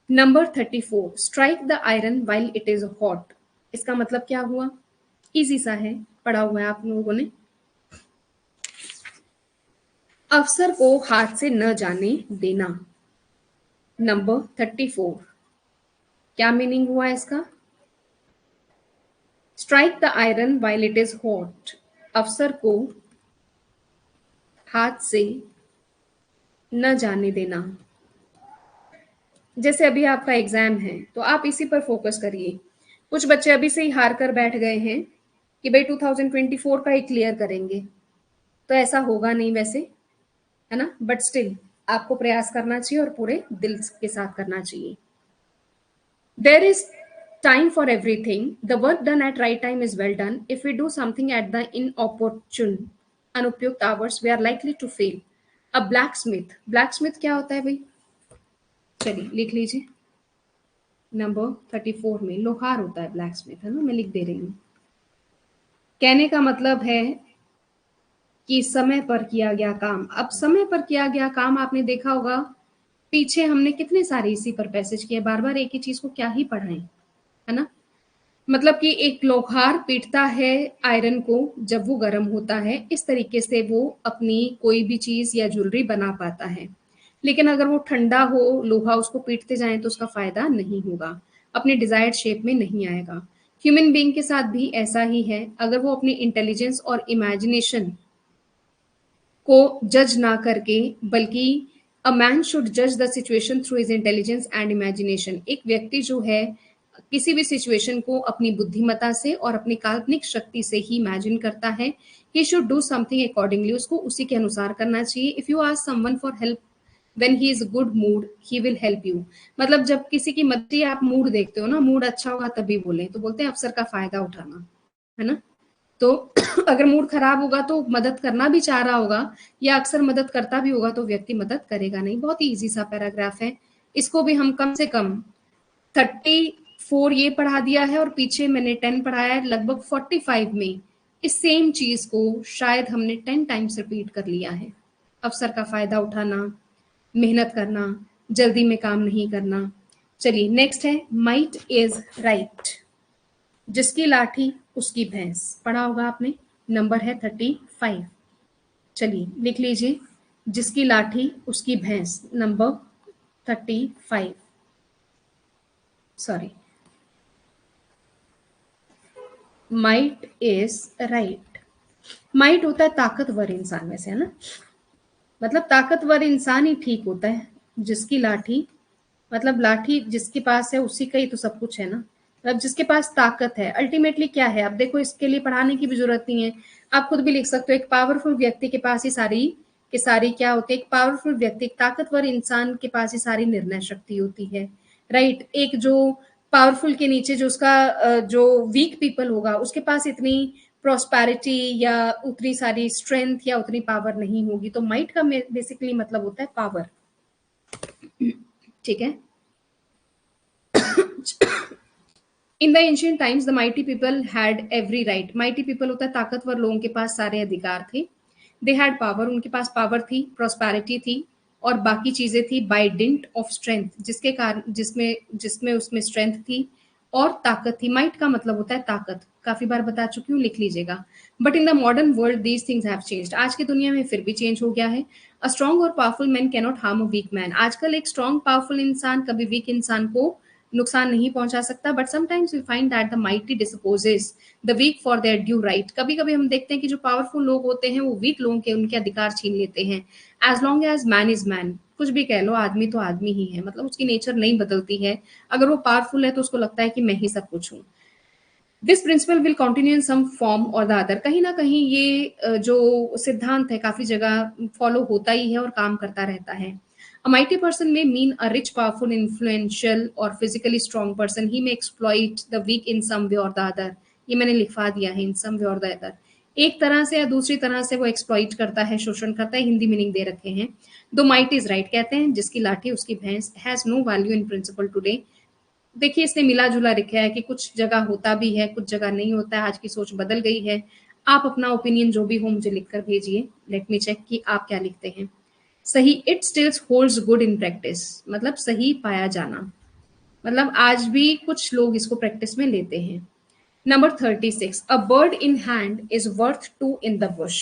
Number 34, strike the iron while it is hot, इसका मतलब क्या हुआ, इजी सा है, पढ़ा हुआ है आप लोगों ने। अफसर को हाथ से न जाने देना। नंबर 34, क्या मीनिंग हुआ इसका, strike the iron while it is hot, अफसर को हाथ से न जाने देना। जैसे अभी आपका एग्जाम है तो आप इसी पर फोकस करिए। कुछ बच्चे अभी से ही हार कर बैठ गए हैं कि भाई 2024 का ही क्लियर करेंगे, तो ऐसा होगा नहीं वैसे, है ना, बट स्टिल आपको प्रयास करना चाहिए और पूरे दिल के साथ करना चाहिए। There is time for everything, the work done at right time is well done, if we do something at the inopportune अनुपयुक्त hours we are likely to fail. A blacksmith, blacksmith क्या होता है भाई, चलिए लिख लीजिए। Number 34 में लोहार होता है ब्लैक स्मिथ, है ना, मैं लिख दे रही हूँ। कहने का मतलब है कि समय पर किया गया काम। अब समय पर किया गया काम आपने देखा होगा, पीछे हमने कितने सारे इसी पर पैसेज किए, बार बार एक ही चीज को क्या ही पढ़ाएं, है ना। मतलब कि एक लोहार पीटता है आयरन को जब वो गर्म होता है, इस तरीके से वो अपनी कोई भी चीज या ज्वेलरी बना पाता है। लेकिन अगर वो ठंडा हो, लोहा उसको पीटते जाए तो उसका फायदा नहीं होगा, अपने डिजायर्ड शेप में नहीं आएगा। ह्यूमन बीइंग के साथ भी ऐसा ही है, अगर वो अपनी इंटेलिजेंस और इमेजिनेशन को जज ना करके, बल्कि अ मैन शुड जज the situation through his intelligence and imagination, एक व्यक्ति जो है किसी भी सिचुएशन को अपनी बुद्धिमत्ता से और अपनी काल्पनिक शक्ति से ही इमेजिन करता है। He should do something accordingly, उसको उसी के अनुसार करना चाहिए। If you ask someone for help when he is good mood he will help you, मतलब जब किसी की मदद आप मूड देखते हो ना, मूड अच्छा होगा तभी बोले, तो बोलते हैं अवसर का फायदा उठाना, है ना। तो अगर मूड खराब होगा तो मदद करना भी चाह रहा होगा, या अक्सर मदद करता भी होगा, तो व्यक्ति मदद करेगा नहीं। बहुत ही इजी सा पैराग्राफ है, इसको भी हम कम से कम 34 ये पढ़ा दिया है और पीछे मैंने 10 पढ़ाया है, लगभग 45 में इस सेम चीज को शायद हमने 10 टाइम्स रिपीट कर लिया है। अवसर का फायदा उठाना, मेहनत करना, जल्दी में काम नहीं करना। चलिए नेक्स्ट है माइट इज राइट, जिसकी लाठी उसकी भैंस, पढ़ा होगा आपने, नंबर है 35। चलिए लिख लीजिए, जिसकी लाठी उसकी भैंस, number 35, sorry, might is right. Might होता है ताकतवर इंसान वैसे, है ना। मतलब ताकतवर इंसान ही ठीक होता है, जिसकी लाठी, मतलब लाठी जिसके पास है उसी का ही तो सब कुछ है ना। मतलब जिसके पास ताकत है अल्टीमेटली क्या है, अब देखो इसके लिए पढ़ाने की भी जरूरत नहीं है, आप खुद भी लिख सकते हो। एक पावरफुल व्यक्ति के पास ही सारी के सारी क्या होती है, एक पावरफुल व्यक्ति, एक ताकतवर इंसान के पास ही सारी निर्णय शक्ति होती है, राइट। एक जो पावरफुल के नीचे जो उसका जो वीक पीपल होगा उसके पास इतनी प्रॉस्पेरिटी या उतनी सारी स्ट्रेंथ या उतनी पावर नहीं होगी। तो माइट का बेसिकली मतलब होता है पावर, ठीक है। In the ancient times the mighty people had every right, mighty people होता है ताकतवर लोगों के पास सारे अधिकार थे। दे हैड पावर, उनके पास पावर थी, प्रोस्पैरिटी थी, और बाकी चीजें थी बाय डिंट ऑफ स्ट्रेंथ, जिसके कारण जिसमें जिसमें उसमें स्ट्रेंथ थी और ताकत थी। माइट का मतलब होता है ताकत, काफी बार बता चुकी हूँ, लिख लीजिएगा। But in the modern world these things have changed, आज की दुनिया में फिर भी चेंज हो गया है। अ स्ट्रॉन्ग और powerful man cannot harm a weak man, आजकल एक स्ट्रॉन्ग पावरफुल इंसान कभी वीक इंसान को नुकसान नहीं पहुंचा सकता। But sometimes we find that the mighty disposes the weak for their due right, कभी कभी हम देखते हैं कि जो पावरफुल लोग होते हैं वो वीक लोगों के उनके अधिकार छीन लेते हैं। As long as man is man, कुछ भी कह लो, आदमी तो आदमी ही है, मतलब उसकी नेचर नहीं बदलती है। अगर वो पावरफुल है तो उसको लगता है कि मैं ही सब कुछ हूँ। This principle will continue in some form और द अदर, कहीं ना कहीं ये जो सिद्धांत है काफी जगह फॉलो होता ही है और काम करता रहता है। A mighty person may mean a rich, powerful, influential, or physically strong person. He may exploit the weak in some way or the other. ये मैंने लिखवा दिया है, in some way or the other। एक तरह से या दूसरी तरह से वो एक्सप्लॉइट करता है, शोषण करता है, हिंदी मीनिंग दे रखे हैं। दो माइट इज राइट कहते हैं, जिसकी लाठी उसकी भैंस, has no value in principle today. देखिए इसने मिला जुला लिखा है कि कुछ जगह होता भी है, कुछ जगह नहीं होता है, आज की सोच बदल गई है। आप अपना ओपिनियन जो भी हो मुझे लिखकर भेजिए, लेट मी चेक कि आप क्या लिखते हैं। सही, it still holds good in practice, मतलब सही पाया जाना, मतलब आज भी कुछ लोग इसको प्रैक्टिस में लेते हैं। Number 36, a bird in hand is worth two in the bush,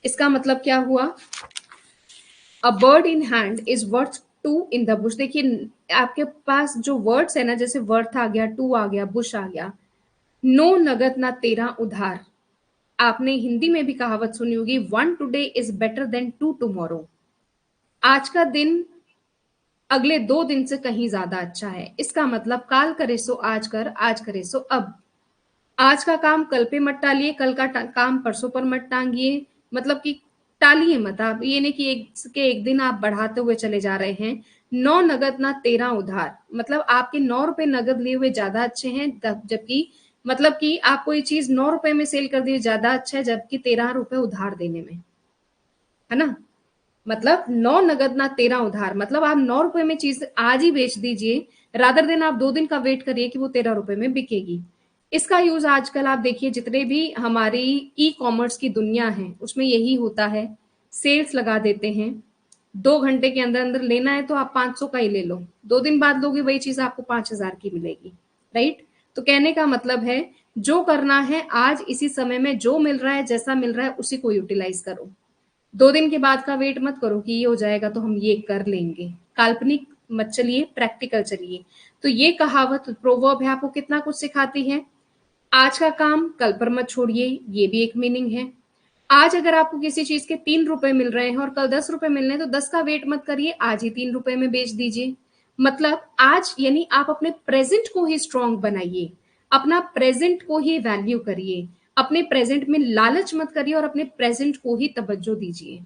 इसका मतलब क्या हुआ, a bird in hand is worth two in the bush. देखिए आपके पास जो वर्ड्स है ना, जैसे वर्थ आ गया, टू आ गया, बुश आ गया, नो नगद ना तेरा उधार। आपने हिंदी में भी कहावत सुनी होगी, one today is better than two tomorrow, आज का दिन अगले 2 दिन से कहीं ज्यादा अच्छा है। इसका मतलब काल करे सो आज कर, आज करे सो अब। आज का काम कल पे मत टालिए, कल का काम परसों पर मत टांगिए, मतलब कि टालिए मत। आप ये नहीं कि एक दिन आप बढ़ाते हुए चले जा रहे हैं। 9 नगद ना 13 उधार, मतलब आपके 9 रुपए नगद लिए हुए ज्यादा अच्छे हैं, जबकि मतलब कि आप कोई चीज 9 रुपए में सेल कर दिए ज्यादा अच्छा है, जबकि 13 रुपए उधार देने में, है ना। मतलब 9 नगद ना 13 उधार, मतलब आप 9 रुपए में चीज आज ही बेच दीजिए, रादर देन आप 2 दिन का वेट करिए कि वो 13 रुपए में बिकेगी। इसका यूज आजकल आप देखिए, जितने भी हमारी ई कॉमर्स की दुनिया है उसमें यही होता है। सेल्स लगा देते हैं, 2 घंटे के अंदर अंदर लेना है तो आप 500 का ही ले लो, 2 दिन बाद लोगे वही चीज आपको 5,000 की मिलेगी, राइट। तो कहने का मतलब है, जो करना है आज इसी समय में, जो मिल रहा है जैसा मिल रहा है उसी को यूटिलाइज करो। 2 दिन के बाद का वेट मत करो कि ये हो जाएगा तो हम ये कर लेंगे, काल्पनिक मत चलिए, प्रैक्टिकल चलिए। तो ये कहावत प्रोवर्ब है, आपको कितना कुछ सिखाती है। आज का काम कल पर मत छोड़िए, ये भी एक मीनिंग है। आज अगर आपको किसी चीज के 3 रुपए मिल रहे हैं और कल 10 रुपए मिल रहे हैं, तो 10 का वेट मत करिए, आज ही 3 रुपए में बेच दीजिए। मतलब आज यानी आप अपने प्रेजेंट को ही स्ट्रांग बनाइए, अपना प्रेजेंट को ही वैल्यू करिए, अपने प्रेजेंट में लालच मत करिए और अपने प्रेजेंट को ही तवज्जो दीजिए।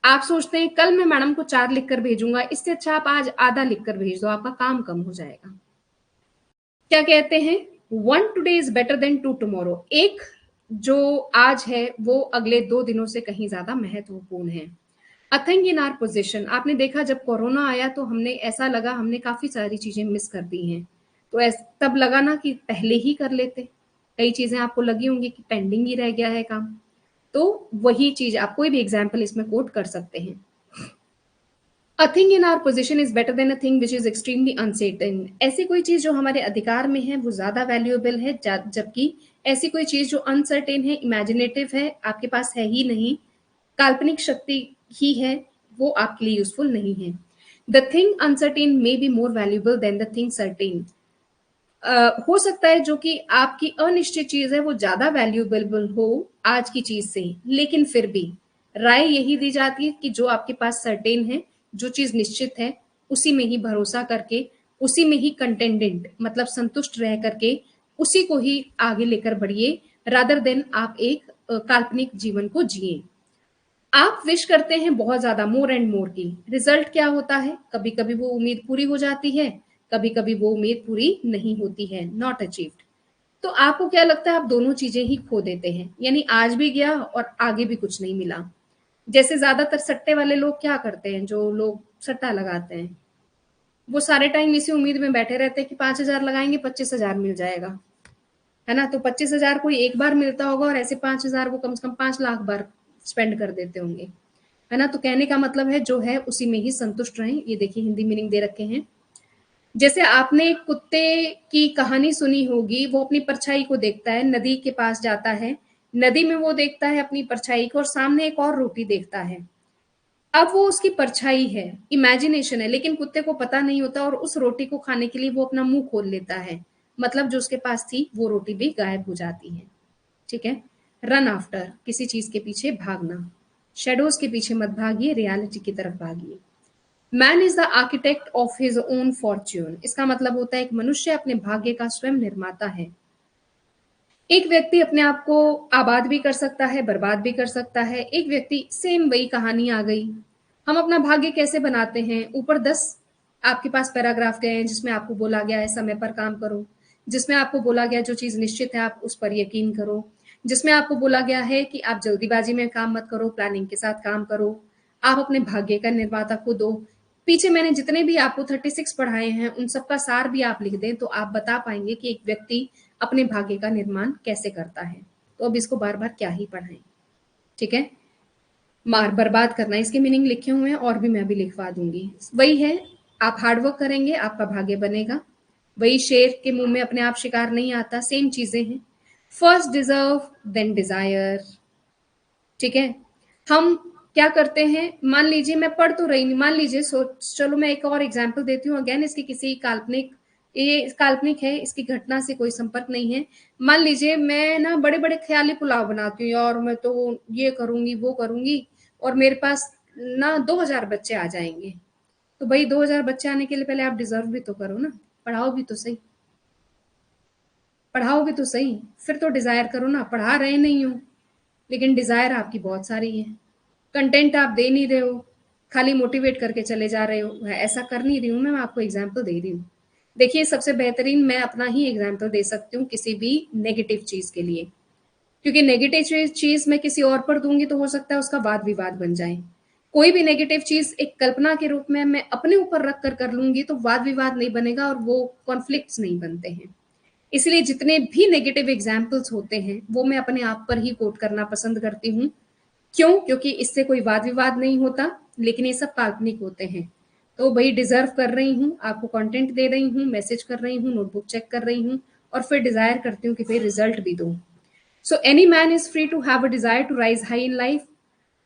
आप सोचते हैं कल मैं मैडम को 4 लिख कर भेजूंगा, इससे अच्छा आप आज आधा लिख कर भेज दो, आपका काम कम हो जाएगा। क्या कहते हैं, one today is better than two tomorrow, एक जो आज है वो अगले 2 दिनों से कहीं ज्यादा महत्वपूर्ण है। अ थिंग इन आर पोजिशन, आपने देखा जब कोरोना आया तो हमने ऐसा लगा हमने काफी सारी चीजें मिस कर दी हैं, तो तब लगा ना कि पहले ही कर लेते। कई चीजें आपको लगी होंगी कि पेंडिंग ही रह गया है काम, तो वही चीज आप कोई भी एग्जाम्पल इसमें कोट कर सकते हैं। A thing in our position is better than a thing which is extremely uncertain, ऐसी कोई चीज जो हमारे अधिकार में है वो ज्यादा वैल्यूएबल है, जबकि ऐसी कोई चीज जो अनसर्टेन है, इमेजिनेटिव है, आपके पास है ही नहीं, काल्पनिक शक्ति ही है, वो आपके लिए यूजफुल नहीं है। The thing uncertain may be more valuable then the thing certain, हो सकता है जो कि आपकी अनिश्चित चीज है वो ज्यादा वैल्यूएबल हो आज की चीज से, लेकिन फिर भी राय यही दी जाती है कि जो आपके पास सर्टेन है, जो चीज निश्चित है, उसी में ही भरोसा करके, उसी में ही कंटेंडेंट मतलब संतुष्ट रह करके उसी को ही आगे लेकर बढ़िए, रादर देन आप एक काल्पनिक जीवन को जिए। आप विश करते हैं बहुत ज्यादा मोर एंड मोर की, रिजल्ट क्या होता है, कभी कभी वो उम्मीद पूरी हो जाती है, कभी कभी वो उम्मीद पूरी नहीं होती है, नॉट अचीव्ड। तो आपको क्या लगता है, आप दोनों चीजें ही खो देते हैं, यानी आज भी गया और आगे भी कुछ नहीं मिला। जैसे ज्यादातर सट्टे वाले लोग क्या करते हैं, जो लोग सट्टा लगाते हैं, वो सारे टाइम इसी उम्मीद में बैठे रहते हैं कि 5,000 लगाएंगे 25,000 मिल जाएगा, है ना। तो 25,000 कोई एक बार मिलता होगा और ऐसे 5,000 वो कम से कम 5 लाख बार स्पेंड कर देते होंगे, है ना। तो कहने का मतलब है जो है उसी में ही संतुष्ट रहें। ये देखिए हिंदी मीनिंग दे रखे हैं। जैसे आपने एक कुत्ते की कहानी सुनी होगी, वो अपनी परछाई को देखता है, नदी के पास जाता है, नदी में वो देखता है अपनी परछाई को और सामने एक और रोटी देखता है। अब वो उसकी परछाई है, इमेजिनेशन है, लेकिन कुत्ते को पता नहीं होता और उस रोटी को खाने के लिए वो अपना मुंह खोल लेता है, मतलब जो उसके पास थी वो रोटी भी गायब हो जाती है। ठीक है। रन आफ्टर, किसी चीज के पीछे भागना, शेडोज के पीछे मत भागिए, रियलिटी की तरफ भागिए। Man is the architect of his own fortune, इसका मतलब होता है एक मनुष्य अपने भाग्य का स्वयं निर्माता है। एक व्यक्ति अपने आप को आबाद भी कर सकता है, बर्बाद भी कर सकता है। एक व्यक्ति, सेम वही कहानी आ गई। हम अपना भाग्य कैसे बनाते हैं, ऊपर 10 आपके पास पैराग्राफ गए हैं जिसमें आपको बोला गया है समय पर काम करो, जिसमें आपको बोला गया जो चीज निश्चित है आप उस पर यकीन करो, जिसमें आपको बोला गया है कि आप जल्दीबाजी में काम मत करो, प्लानिंग के साथ काम करो, आप अपने भाग्य का निर्माता खुद हो। पीछे मैंने जितने भी आपको 36 पढ़ाए हैं उन सबका सार भी आप लिख दें तो आप बता पाएंगे कि एक व्यक्ति अपने भाग्य का निर्माण कैसे करता है। तो अब इसको बार बार क्या ही पढ़ाएं। ठीक है। मार बर्बाद करना, इसके मीनिंग लिखे हुए हैं और भी मैं भी लिखवा दूंगी। वही है, आप हार्डवर्क करेंगे आपका भाग्य बनेगा। वही शेर के मुंह में अपने आप शिकार नहीं आता, सेम चीजें हैं। First deserve then desire. ठीक है। हम क्या करते हैं, मान लीजिए मैं पढ़ तो रही नहीं, मान लीजिए चलो मैं एक और एग्जांपल देती हूँ, अगेन इसकी किसी काल्पनिक, ये काल्पनिक है, इसकी घटना से कोई संपर्क नहीं है। मान लीजिए मैं ना बड़े बड़े ख्याली पुलाव बनाती हूँ और मैं तो ये करूंगी वो करूंगी और मेरे पास ना 2,000 बच्चे आ जाएंगे। तो भाई 2,000 बच्चे आने के लिए पहले आप डिजर्व भी तो करो ना, पढ़ाओ भी तो सही, पढ़ाओ भी तो सही, फिर तो डिजायर करो ना। पढ़ा रहे नहीं हो लेकिन डिजायर आपकी बहुत सारी है, कंटेंट आप दे नहीं रहे हो, खाली मोटिवेट करके चले जा रहे हो। ऐसा कर नहीं रही हूँ मैं आपको एग्जाम्पल दे रही हूँ। देखिए सबसे बेहतरीन मैं अपना ही एग्जाम्पल दे सकती हूँ किसी भी नेगेटिव चीज के लिए, क्योंकि नेगेटिव चीज मैं किसी और पर दूंगी तो हो सकता है उसका वाद विवाद बन जाए। कोई भी नेगेटिव चीज एक कल्पना के रूप में मैं अपने ऊपर रख कर लूंगी तो वाद विवाद नहीं बनेगा और वो कॉन्फ्लिक्ट्स नहीं बनते हैं। इसलिए जितने भी नेगेटिव एग्जाम्पल्स होते हैं वो मैं अपने आप पर ही कोट करना पसंद करती हूँ। क्यों? क्योंकि इससे कोई वाद विवाद नहीं होता, लेकिन ये सब काल्पनिक होते हैं। तो भाई डिजर्व कर रही हूँ, आपको कंटेंट दे रही हूँ, मैसेज कर रही हूँ, नोटबुक चेक कर रही हूँ और फिर डिजायर करती हूँ कि भाई रिजल्ट भी दो। So any man is free to have a desire to rise high in life,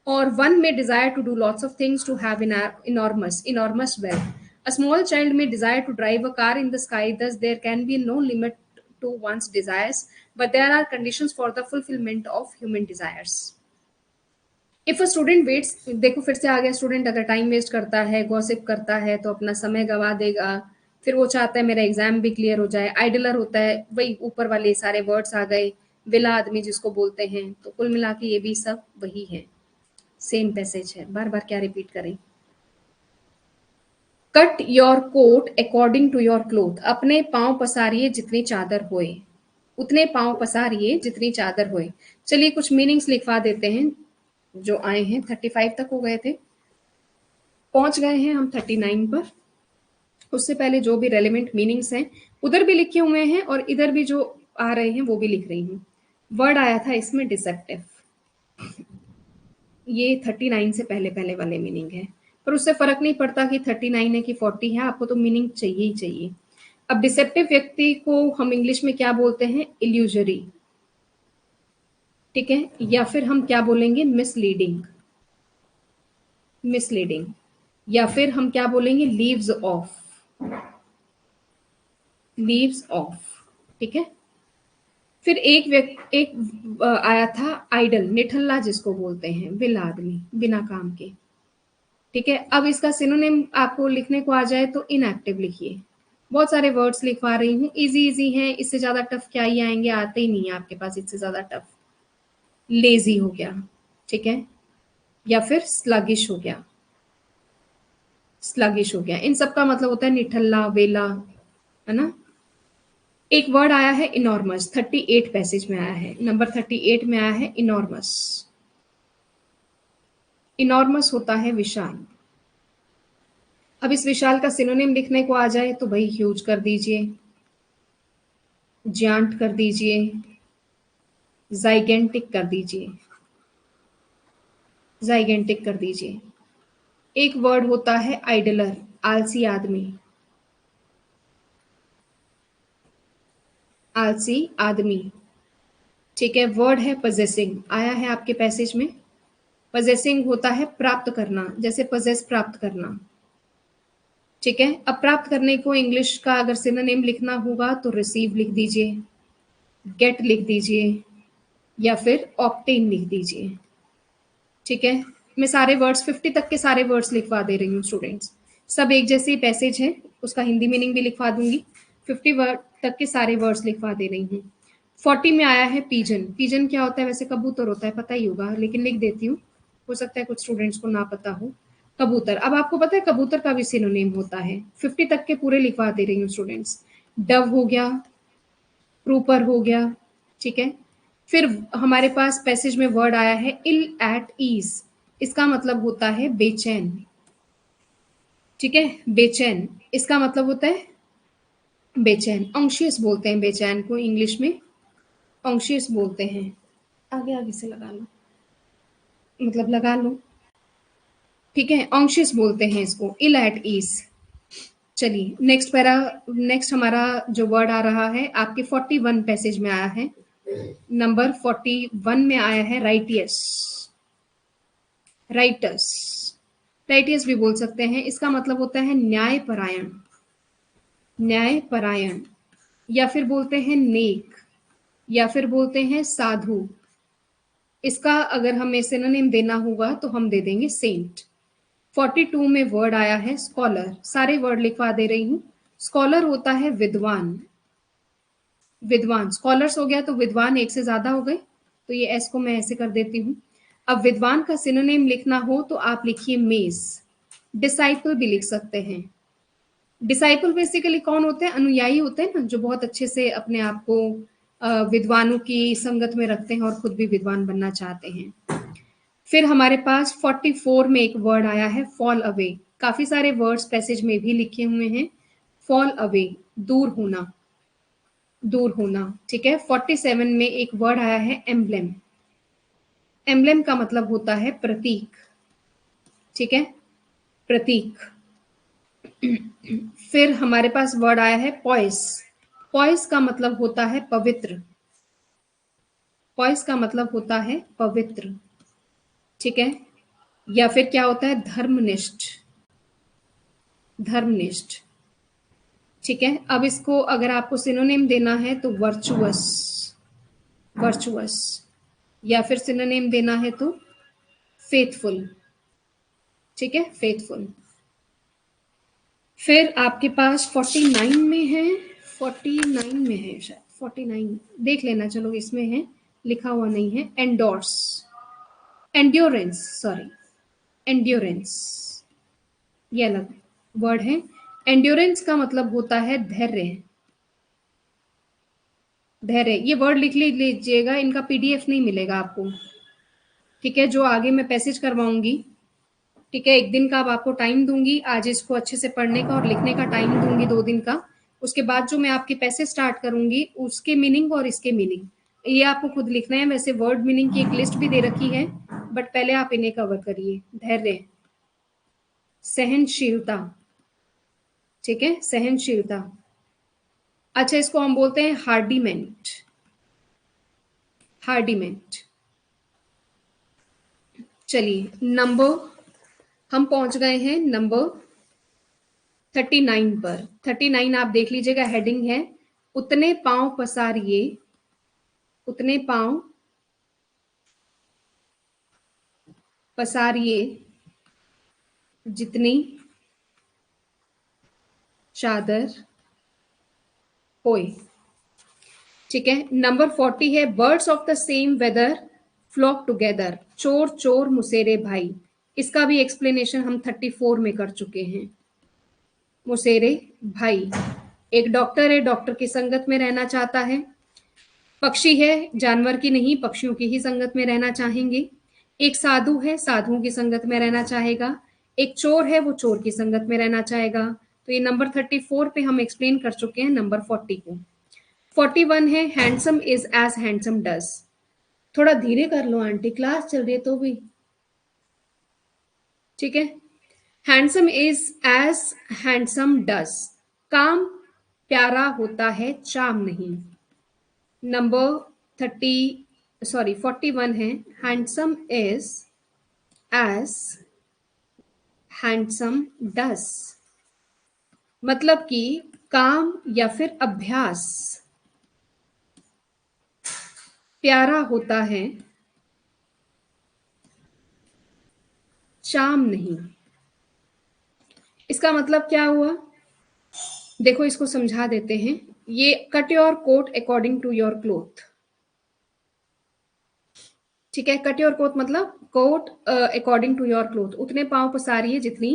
or one may desire to do lots of things to have enormous wealth. A small child may desire to drive a car in the sky, thus there can be no limit to one's desires, but there are conditions for the fulfillment of human desires. If a student waits, देखो फिर से आ गया, student अगर time waste करता है, gossip करता है तो अपना समय गवा देगा, फिर वो चाहता है मेरा एग्जाम भी क्लियर हो जाए, आइडलर होता है, वही ऊपर वाले सारे वर्ड्स आ गए, विला आदमी जिसको बोलते हैं। तो कुल मिला के ये भी सब वही है, सेम पैसेज है, बार बार क्या रिपीट करें। Cut your coat according to your cloth, अपने पांव पसारिए जितनी चादर होए, उतने पांव पसारिए जितनी चादर होए। चलिए कुछ मीनिंग्स लिखवा देते हैं जो आए हैं। 35 तक हो गए थे, पहुंच गए हैं हम 39 पर। उससे पहले जो भी रेलिवेंट मीनिंग्स हैं उधर भी लिखे हुए हैं और इधर भी जो आ रहे हैं वो भी लिख रही हूँ। वर्ड आया था इसमें डिसेप्टिव, ये 39 से पहले पहले वाले मीनिंग है, पर उससे फर्क नहीं पड़ता कि 39 है कि 40 है, आपको तो मीनिंग चाहिए ही चाहिए। अब डिसेप्टिव व्यक्ति को हम इंग्लिश में क्या बोलते हैं, इल्यूजरी। ठीक है। या फिर हम क्या बोलेंगे, मिसलीडिंग, मिसलीडिंग। या फिर हम क्या बोलेंगे, लीव्स ऑफ, लीव्स ऑफ। ठीक है। फिर एक आया था आइडल, निठल्ला जिसको बोलते हैं, विल आदमी, बिना काम के। ठीक है, अब इसका सिनोनिम आपको लिखने को आ जाए तो इनएक्टिव लिखिए। बहुत सारे वर्ड्स लिखवा रही हूँ, इजी इजी हैं, इससे ज्यादा टफ क्या ही आएंगे, आते ही नहीं है आपके पास इससे ज्यादा टफ। लेजी हो गया, ठीक है, या फिर स्लगिश हो गया, स्लगिश हो गया, इन सब का मतलब होता है निठल्ला, वेला, है ना। एक वर्ड आया है इनॉर्मस, 38 पैसेज में आया है, नंबर 38 में आया है इनॉर्मस। इनॉर्मस होता है विशाल। अब इस विशाल का सिनोनिम लिखने को आ जाए तो भाई ह्यूज कर दीजिए, जियांट कर दीजिए, जाइगेंटिक कर दीजिए, जाइगेंटिक कर दीजिए। एक वर्ड होता है आइडलर, आलसी आदमी, आलसी आदमी। ठीक है, वर्ड है पजेसिंग, आया है आपके पैसेज में। पजेसिंग होता है प्राप्त करना, जैसे पजेस प्राप्त करना। ठीक है, अब प्राप्त करने को इंग्लिश का अगर सिनोनिम लिखना होगा तो रिसीव लिख दीजिए, गेट लिख दीजिए, या फिर ऑप्टेन लिख दीजिए। ठीक है, मैं सारे वर्ड्स 50 तक के सारे वर्ड्स लिखवा दे रही हूँ स्टूडेंट्स, सब एक जैसे पैसेज है, उसका हिंदी मीनिंग भी लिखवा दूंगी। 50 वर्ड तक के सारे वर्ड्स लिखवा दे रही हूँ। 40 में आया है पीजन। पीजन क्या होता है, वैसे कबूतर होता है, पता ही होगा, लेकिन लिख देती हूँ, हो सकता है कुछ स्टूडेंट्स को ना पता हो। कबूतर, अब आपको पता है कबूतर का भी सिनोनिम होता है, 50 तक के पूरे लिखवा दे रही हूँ स्टूडेंट्स। डव हो गया, प्रूपर हो गया। ठीक है, फिर हमारे पास पैसेज में वर्ड आया है इल एट ईज, इसका मतलब होता है बेचैन। ठीक है, बेचैन, इसका मतलब होता है बेचैन, ऑंशियस बोलते हैं बेचैन को इंग्लिश में, ऑंशियस बोलते हैं। आगे आगे से लगा लो, मतलब लगा लो। ठीक है, ऑंशियस बोलते हैं इसको, इल एट ईज। चलिए नेक्स्ट पैरा, नेक्स्ट हमारा जो वर्ड आ रहा है आपके 41 पैसेज में आया है, नंबर 41 में आया है राइटियस, राइटस, राइटियस भी बोल सकते हैं, इसका मतलब होता है न्यायपरायण, न्यायपरायण, या फिर बोलते हैं नेक, या फिर बोलते हैं साधु। इसका अगर हमें सिनोनिम देना होगा तो हम दे देंगे सेंट। 42 में वर्ड आया है स्कॉलर, सारे वर्ड लिखवा दे रही हूँ। स्कॉलर होता है विद्वान, विद्वान, स्कॉलर्स हो गया तो विद्वान एक से ज्यादा हो गए, तो ये एस को मैं ऐसे कर देती हूँ। अब विद्वान का सिनोनिम लिखना हो तो आप लिखिए मेज। डिसाइपल भी लिख सकते हैं। डिसाइपल बेसिकली कौन होते हैं, अनुयायी होते हैं ना, जो बहुत अच्छे से अपने आप को विद्वानों की संगत में रखते हैं और खुद भी विद्वान बनना चाहते हैं। फिर हमारे पास 44 में एक वर्ड आया है फॉल अवे, काफी सारे वर्ड्स पैसेज में भी लिखे हुए हैं। फॉल अवे, दूर होना, दूर होना। ठीक है, 47 में एक वर्ड आया है एम्ब्लेम, एम्ब्लेम का मतलब होता है प्रतीक। ठीक है, प्रतीक। फिर हमारे पास वर्ड आया है पॉइस, पॉइस का मतलब होता है पवित्र, पॉइस का मतलब होता है पवित्र। ठीक है, या फिर क्या होता है धर्मनिष्ठ, धर्मनिष्ठ। ठीक है, अब इसको अगर आपको सिनोनिम देना है तो वर्चुअस, वर्चुअस, या फिर सिनोनिम देना है तो फेथफुल। ठीक है, फेथफुल। फिर आपके पास 49 में है, 49 में है शायद, 49 देख लेना, चलो इसमें है, लिखा हुआ नहीं है, एंडोर्स, एंड्योरेंस, सॉरी, एंड्योरेंस, ये अलग वर्ड है। एंड्योरेंस का मतलब होता है धैर्य, धैर्य, ये वर्ड लिख लीजिएगा, इनका पीडीएफ नहीं मिलेगा आपको। ठीक है, जो आगे मैं पैसेज करवाऊंगी, ठीक है, एक दिन का अब आपको टाइम दूंगी, आज इसको अच्छे से पढ़ने का और लिखने का टाइम दूंगी 2 दिन का। उसके बाद जो मैं आपके पैसेज स्टार्ट करूंगी उसके मीनिंग और इसके मीनिंग, ये आपको खुद लिखना है। वैसे वर्ड मीनिंग की एक लिस्ट भी दे रखी है, बट पहले आप इन्हें कवर करिए। धैर्य, सहनशीलता, ठीक है, सहनशीलता। अच्छा, इसको हम बोलते हैं हार्डीमेंट, हार्डीमेंट। चलिए नंबर, हम पहुंच गए हैं नंबर 39 पर। 39 आप देख लीजिएगा, हेडिंग है उतने पांव पसारिए, उतने पांव पसारिए जितनी चादर होए। ठीक है, नंबर 40 है, birds of the same weather flock together, चोर चोर मुसेरे भाई। इसका भी एक्सप्लेनेशन हम 34 में कर चुके हैं। मुसेरे भाई, एक डॉक्टर है, डॉक्टर की संगत में रहना चाहता है। पक्षी है, जानवर की नहीं, पक्षियों की ही संगत में रहना चाहेंगे। एक साधु है, साधुओं की संगत में रहना चाहेगा। एक चोर है, वो चोर की संगत में रहना चाहेगा। तो ये नंबर 34 पे हम एक्सप्लेन कर चुके हैं नंबर 40 को। 41 है, handsome is as handsome does. थोड़ा धीरे कर लो आंटी, क्लास चल रही है तो भी। ठीक है, handsome is as handsome does, काम प्यारा होता है, चाम नहीं। नंबर 41 है, handsome is as handsome does, मतलब कि काम या फिर अभ्यास प्यारा होता है, चाम नहीं। इसका मतलब क्या हुआ, देखो इसको समझा देते हैं। ये cut your coat according to your cloth. ठीक है, कट योर कोट मतलब coat according to your cloth, उतने पांव पसारिए जितनी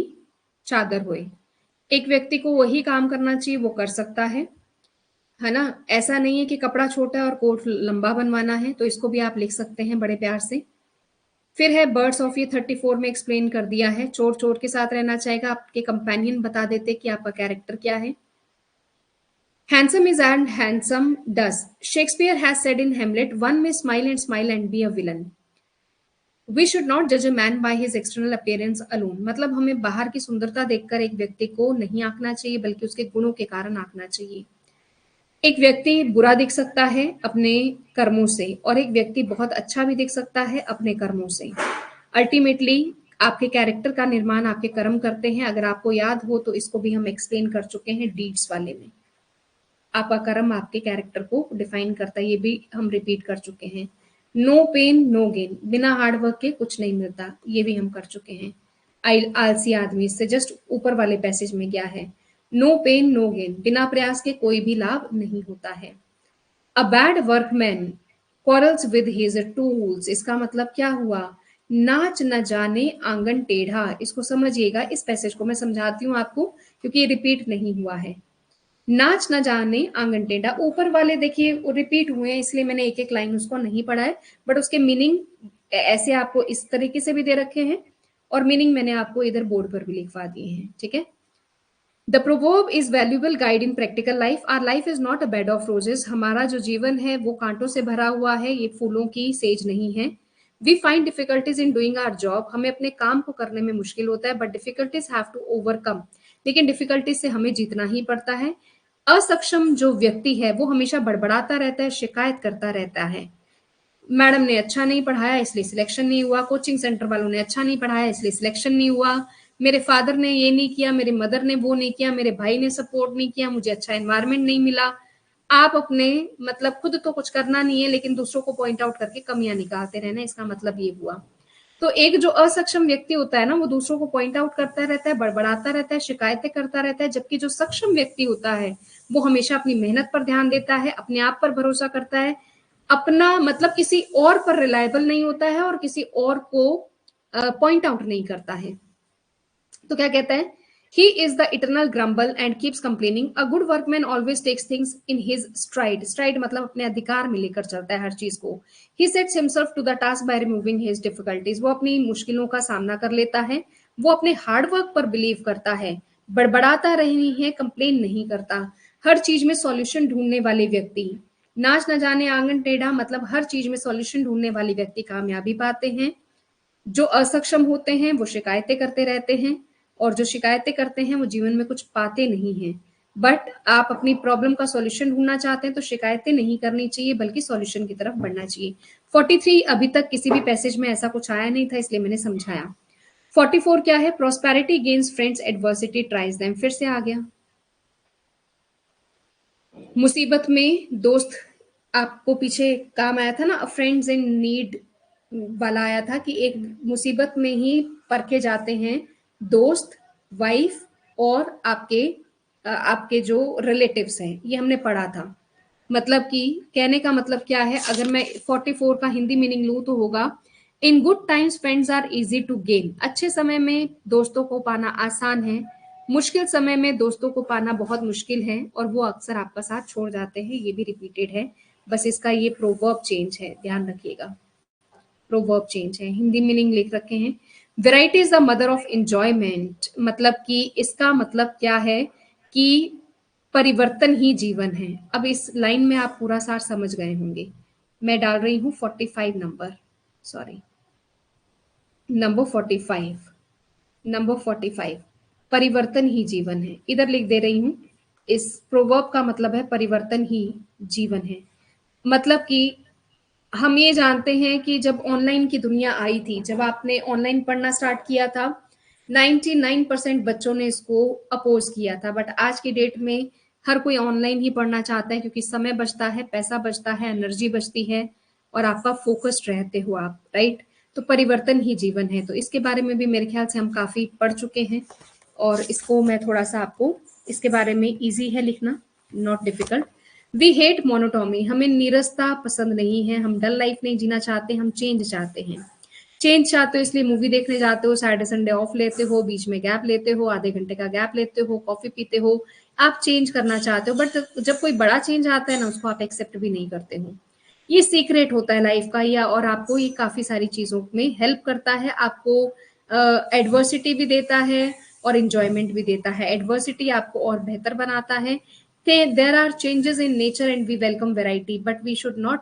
चादर होए। एक व्यक्ति को वही काम करना चाहिए वो कर सकता है ना। ऐसा नहीं है कि कपड़ा छोटा है और कोट लंबा बनवाना है, तो इसको भी आप लिख सकते हैं बड़े प्यार से। फिर है बर्ड्स ऑफ, ये 34 में एक्सप्लेन कर दिया है, चोर चोर के साथ रहना चाहेगा, आपके कंपेनियन बता देते कि आपका कैरेक्टर क्या है। Handsome is and handsome does, Shakespeare has said in Hamlet, one may smile and be a villain. We should not जज a man by his external appearance alone, मतलब हमें बाहर की सुंदरता देखकर एक व्यक्ति को नहीं आंकना चाहिए, बल्कि उसके गुणों के कारण आंकना चाहिए। एक व्यक्ति बुरा दिख सकता है अपने कर्मों से, और एक व्यक्ति बहुत अच्छा भी दिख सकता है अपने कर्मों से। अल्टीमेटली आपके कैरेक्टर का निर्माण आपके कर्म करते हैं। अगर आपको याद हो तो इसको भी हम एक्सप्लेन कर चुके हैं डीड्स वाले में। आपका कर्म आपके कैरेक्टर को डिफाइन करता है, ये भी हम रिपीट कर चुके हैं। नो पेन नो गेन, बिना हार्डवर्क के कुछ नहीं मिलता, ये भी हम कर चुके हैं। आलसी आदमी से जस्ट ऊपर वाले पैसेज में क्या है, नो पेन नो गेन, बिना प्रयास के कोई भी लाभ नहीं होता है। A bad workman quarrels with his tools, इसका मतलब क्या हुआ, नाच न जाने आंगन टेढ़ा। इसको समझिएगा, इस पैसेज को मैं समझाती हूँ आपको क्योंकि ये रिपीट नहीं हुआ है। नाच न जाने आंगन टेढ़ा, ऊपर वाले देखिए वो रिपीट हुए हैं, इसलिए मैंने एक एक लाइन उसको नहीं पढ़ा है, बट उसके मीनिंग ऐसे आपको इस तरीके से भी दे रखे हैं, और मीनिंग मैंने आपको इधर बोर्ड पर भी लिखवा दिए हैं। ठीक है, the proverb is valuable guide in practical life, our life is not a bed of roses, हमारा जो जीवन है वो कांटों से भरा हुआ है, ये फूलों की सेज नहीं है। We find difficulties in doing our job, हमें अपने काम को करने में मुश्किल होता है, but difficulties have to overcome, लेकिन डिफिकल्टीज से हमें जीतना ही पड़ता है। असक्षम जो व्यक्ति है वो हमेशा बड़बड़ाता रहता है, शिकायत करता रहता है, मैडम ने अच्छा नहीं पढ़ाया इसलिए सिलेक्शन नहीं हुआ, कोचिंग सेंटर वालों ने अच्छा नहीं पढ़ाया इसलिए सिलेक्शन नहीं हुआ, मेरे फादर ने ये नहीं किया, मेरे मदर ने वो नहीं किया, मेरे भाई ने सपोर्ट नहीं किया, मुझे अच्छा एनवायरमेंट नहीं मिला। आप अपने मतलब खुद तो कुछ करना नहीं है, लेकिन दूसरों को पॉइंट आउट करके कमियां निकालते रहना, इसका मतलब ये हुआ। तो एक जो असक्षम व्यक्ति होता है ना, वो दूसरों को पॉइंट आउट करता रहता है, बड़बड़ाता रहता है, शिकायतें करता रहता है, जबकि जो सक्षम व्यक्ति होता है वो हमेशा अपनी मेहनत पर ध्यान देता है, अपने आप पर भरोसा करता है, अपना मतलब किसी और पर रिलायबल नहीं होता है, और किसी और को पॉइंट आउट नहीं करता है। तो क्या कहता है, he is the eternal grumble and keeps complaining, a good workman always takes things in his stride मतलब अपने अधिकार में लेकर चलता है हर चीज को। he sets himself to the task by removing his difficulties, वो अपनी मुश्किलों का सामना कर लेता है, वो अपने हार्ड वर्क पर बिलीव करता है, बड़बड़ाता रही है, कंप्लेन नहीं करता, हर चीज में सॉल्यूशन ढूंढने वाले व्यक्ति। नाच न जाने आंगन टेढ़ा मतलब हर चीज में सॉल्यूशन ढूंढने वाले व्यक्ति कामयाबी पाते हैं। जो असक्षम होते हैं वो शिकायतें करते रहते हैं, और जो शिकायतें करते हैं वो जीवन में कुछ पाते नहीं हैं। बट आप अपनी प्रॉब्लम का सॉल्यूशन ढूंढना चाहते हैं तो शिकायतें नहीं करनी चाहिए, बल्कि सॉल्यूशन की तरफ बढ़ना चाहिए। 43 अभी तक किसी भी पैसेज में ऐसा कुछ आया नहीं था, इसलिए मैंने समझाया। 44 क्या है, prosperity gains friends adversity tries them, फिर से आ गया। मुसीबत में दोस्त आपको पीछे काम आया था ना, फ्रेंड्स इन नीड वाला आया था कि एक मुसीबत में ही परखे जाते हैं दोस्त, वाइफ और आपके जो रिलेटिव्स हैं, ये हमने पढ़ा था। मतलब कि कहने का मतलब क्या है, अगर मैं 44 का हिंदी मीनिंग लूँ तो होगा, in good times friends are easy to gain. अच्छे समय में दोस्तों को पाना आसान है, मुश्किल समय में दोस्तों को पाना बहुत मुश्किल है और वो अक्सर आपका साथ छोड़ जाते हैं। ये भी रिपीटेड है, बस इसका ये प्रोवर्ब चेंज है, ध्यान रखिएगा। प्रोवर्ब चेंज है, हिंदी मीनिंग लिख रखे हैं। Variety is the mother of enjoyment, मतलब कि इसका मतलब क्या है कि परिवर्तन ही जीवन है। अब इस लाइन में आप पूरा सार समझ गए होंगे। मैं डाल रही हूँ 45 नंबर, सॉरी, नंबर 45, नंबर 45, परिवर्तन ही जीवन है, इधर लिख दे रही हूँ। इस प्रोवर्ब का मतलब है परिवर्तन ही जीवन है। मतलब कि हम ये जानते हैं कि जब ऑनलाइन की दुनिया आई थी, जब आपने ऑनलाइन पढ़ना स्टार्ट किया था, 99% बच्चों ने इसको अपोज किया था, बट आज की डेट में हर कोई ऑनलाइन ही पढ़ना चाहता है, क्योंकि समय बचता है, पैसा बचता है, एनर्जी बचती है और आपका फोकस्ड रहते हो आप, राइट। तो परिवर्तन ही जीवन है, तो इसके बारे में भी मेरे ख्याल से हम काफी पढ़ चुके हैं और इसको मैं थोड़ा सा आपको इसके बारे में, इजी है लिखना, नॉट डिफिकल्ट। वी हेट मोनोटोमी, हमें नीरसता पसंद नहीं है, हम डल लाइफ नहीं जीना चाहते, हम चेंज चाहते हैं। चेंज चाहते हो इसलिए मूवी देखने जाते हो, सैटरडे संडे ऑफ लेते हो, बीच में गैप लेते हो, आधे घंटे का गैप लेते हो, कॉफी पीते हो, आप चेंज करना चाहते हो, बट जब कोई बड़ा चेंज आता है ना, उसको आप एक्सेप्ट भी नहीं करते हो। ये सीक्रेट होता है लाइफ का, या और आपको ये काफी सारी चीजों में हेल्प करता है, आपको एडवर्सिटी भी देता है और इंजॉयमेंट भी देता है। एडवर्सिटी आपको और बेहतर बनाता है। There are changes in nature and we welcome variety, but we should not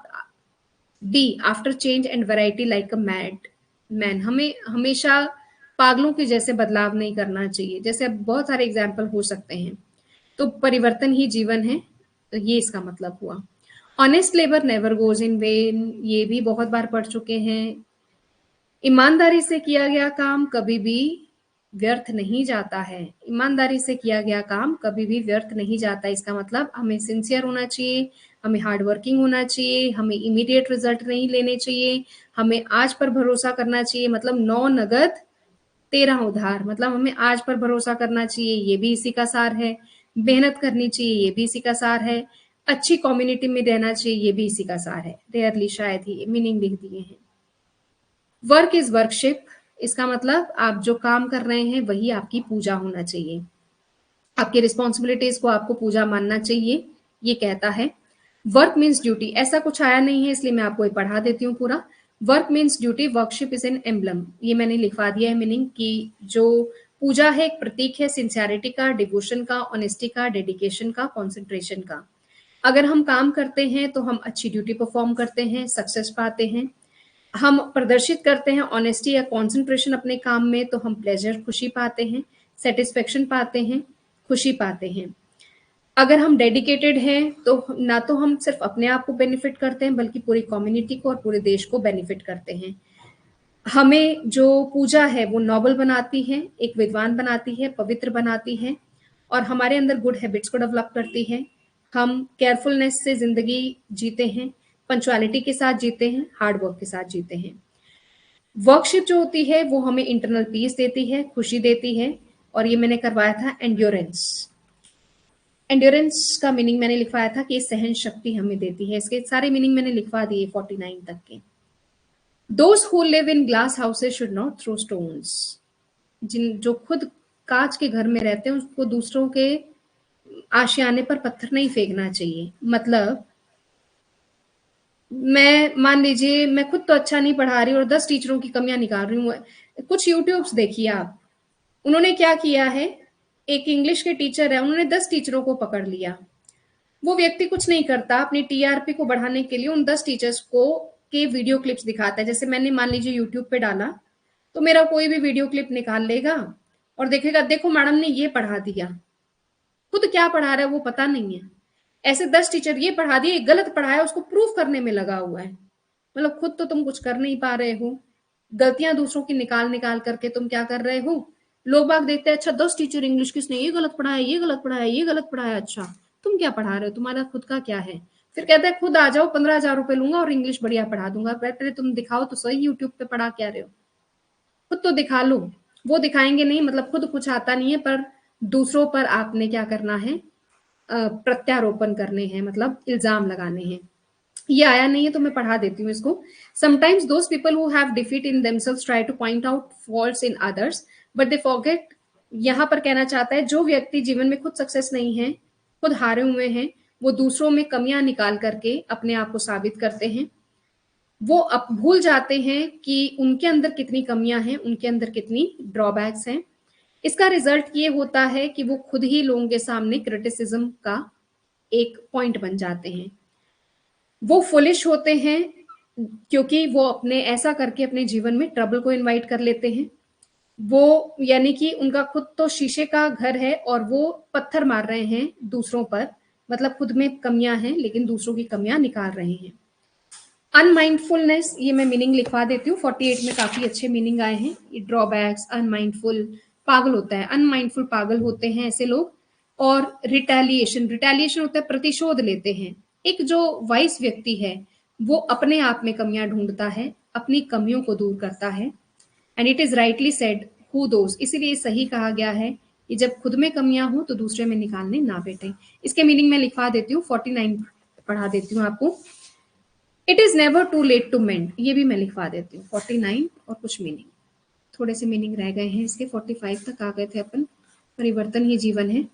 be after change and variety like a mad man. हमें हमेशा पागलों के जैसे बदलाव नहीं करना चाहिए, जैसे अब बहुत सारे एग्जाम्पल हो सकते हैं। तो परिवर्तन ही जीवन है, तो ये इसका मतलब हुआ। Honest labour never goes in when, ये भी बहुत बार पढ़ चुके हैं। ईमानदारी से किया गया काम कभी भी व्यर्थ नहीं जाता है, ईमानदारी से किया गया काम कभी भी व्यर्थ नहीं जाता। इसका मतलब हमें सिंसियर होना चाहिए, हमें हार्ड वर्किंग होना चाहिए, हमें इमीडिएट रिजल्ट नहीं लेने चाहिए, हमें आज पर भरोसा करना चाहिए, मतलब 9 नगद 13 उधार, मतलब हमें आज पर भरोसा करना चाहिए, ये भी इसी का सार है। मेहनत करनी चाहिए, ये भी इसी का सार है। अच्छी कम्युनिटी में रहना चाहिए, ये भी इसी का सार है। रेयरली शायद ही मीनिंग लिख दिए हैं। वर्क इज वर्कशिप, इसका मतलब आप जो काम कर रहे हैं वही आपकी पूजा होना चाहिए, आपकी रिस्पॉन्सिबिलिटीज को आपको पूजा मानना चाहिए, ये कहता है। वर्क मीन्स ड्यूटी, ऐसा कुछ आया नहीं है इसलिए मैं आपको ये पढ़ा देती हूँ पूरा। Work means duty, worship is an emblem, ये मैंने लिखवा दिया है मीनिंग कि जो पूजा है एक प्रतीक है सिंसियरिटी का, डिवोशन का, ऑनेस्टी का, डेडिकेशन का, कॉन्सेंट्रेशन का। अगर हम काम करते हैं तो हम अच्छी ड्यूटी परफॉर्म करते हैं, सक्सेस पाते हैं। हम प्रदर्शित करते हैं ऑनेस्टी या कॉन्सेंट्रेशन अपने काम में, तो हम प्लेजर, खुशी पाते हैं, सेटिस्फेक्शन पाते हैं, खुशी पाते हैं। अगर हम डेडिकेटेड हैं तो ना तो हम सिर्फ अपने आप को बेनिफिट करते हैं, बल्कि पूरी कम्युनिटी को और पूरे देश को बेनिफिट करते हैं। हमें जो पूजा है वो नोबल बनाती है, एक विद्वान बनाती है, पवित्र बनाती है और हमारे अंदर गुड हैबिट्स को डेवलप करती है। हम केयरफुलनेस से जिंदगी जीते हैं, पंचुअलिटी के साथ जीते हैं, हार्ड वर्क के साथ जीते हैं। वर्कशिप जो होती है वो हमें इंटरनल पीस देती है, खुशी देती है, और ये मैंने करवाया था एंड्योरेंस। एंड्योरेंस का मीनिंग मैंने लिखवाया था कि सहन शक्ति हमें देती है। इसके सारे मीनिंग मैंने लिखवा दिए 49 तक के। Those who live in glass houses should not throw stones, जिन जो खुद कांच के घर में रहते हैं उसको दूसरों के आशियाने पर पत्थर नहीं फेंकना चाहिए। मतलब मैं मान लीजिए मैं खुद तो अच्छा नहीं पढ़ा रही और 10 टीचरों की कमियां निकाल रही हूँ। कुछ यूट्यूब्स देखिए आप, उन्होंने क्या किया है, एक इंग्लिश के टीचर है, उन्होंने 10 टीचरों को पकड़ लिया। वो व्यक्ति कुछ नहीं करता, अपनी टीआरपी को बढ़ाने के लिए उन 10 टीचर्स को के वीडियो क्लिप्स दिखाता है। जैसे मैंने मान लीजिए यूट्यूब पे डाला, तो मेरा कोई भी वीडियो क्लिप निकाल लेगा और देखेगा देखो मैडम ने ये पढ़ा दिया, खुद क्या पढ़ा रहा है वो पता नहीं है। ऐसे 10 टीचर ये पढ़ा दिए, गलत पढ़ाया, उसको प्रूफ करने में लगा हुआ है। मतलब खुद तो तुम कुछ कर नहीं पा रहे हो, गलतियां दूसरों की निकाल निकाल करके तुम क्या कर रहे हो। लोग बाग देखते हैं, अच्छा 10 टीचर इंग्लिश किसने ये गलत पढ़ाया, ये गलत पढ़ाया, ये गलत पढ़ाया, अच्छा तुम क्या पढ़ा रहे हो, तुम्हारा खुद का क्या है। फिर कहता है खुद आ जाओ, 15,000 रुपए लूंगा और इंग्लिश बढ़िया पढ़ा दूंगा। पहले तुम दिखाओ तो सही, यूट्यूब पे पढ़ा क्या रहे हो, खुद तो दिखा लो। वो दिखाएंगे नहीं, मतलब खुद कुछ आता नहीं है, पर दूसरों पर आपने क्या करना है, प्रत्यारोपण करने हैं, मतलब इल्जाम लगाने हैं। ये आया नहीं है तो मैं पढ़ा देती हूँ इसको। Sometimes those people who have defeat in themselves try two point out faults in others but they forget. यहाँ पर कहना चाहता है जो व्यक्ति जीवन में खुद सक्सेस नहीं है, खुद हारे हुए हैं, वो दूसरों में कमियां निकाल करके अपने आप को साबित करते हैं। वो अब भूल जाते हैं कि उनके अंदर कितनी कमियां हैं, उनके अंदर कितनी ड्रॉबैक्स हैं। इसका रिजल्ट ये होता है कि वो खुद ही लोगों के सामने क्रिटिसिज्म का एक पॉइंट बन जाते हैं। वो फुलिश होते हैं क्योंकि वो अपने ऐसा करके अपने जीवन में ट्रबल को इनवाइट कर लेते हैं। वो यानी कि उनका खुद तो शीशे का घर है और वो पत्थर मार रहे हैं दूसरों पर, मतलब खुद में कमियां हैं लेकिन दूसरों की कमियां निकाल रहे हैं। अनमाइंडफुलनेस, ये मैं मीनिंग लिखवा देती हूँ, 48 में काफी अच्छे मीनिंग आए हैं। ड्रॉबैक्स, अनमाइंडफुल, पागल होता है, अनमाइंडफुल पागल होते हैं ऐसे लोग। और रिटेलिएशन, रिटेलिएशन होता है प्रतिशोध लेते हैं। एक जो वाइस व्यक्ति है वो अपने आप में कमियां ढूंढता है, अपनी कमियों को दूर करता है। And it is rightly said who those, इसीलिए सही कहा गया है कि जब खुद में कमियां हो तो दूसरे में निकालने ना बैठे। इसके मीनिंग मैं लिखवा देती हूँ, 49 पढ़ा देती हूँ आपको। It is never too late to mend, ये भी मैं लिखवा देती हूँ, 49 और कुछ मीनिंग, थोड़े से मीनिंग रह गए हैं इसके, 45 तक आ गए थे अपन। परिवर्तन ही जीवन है।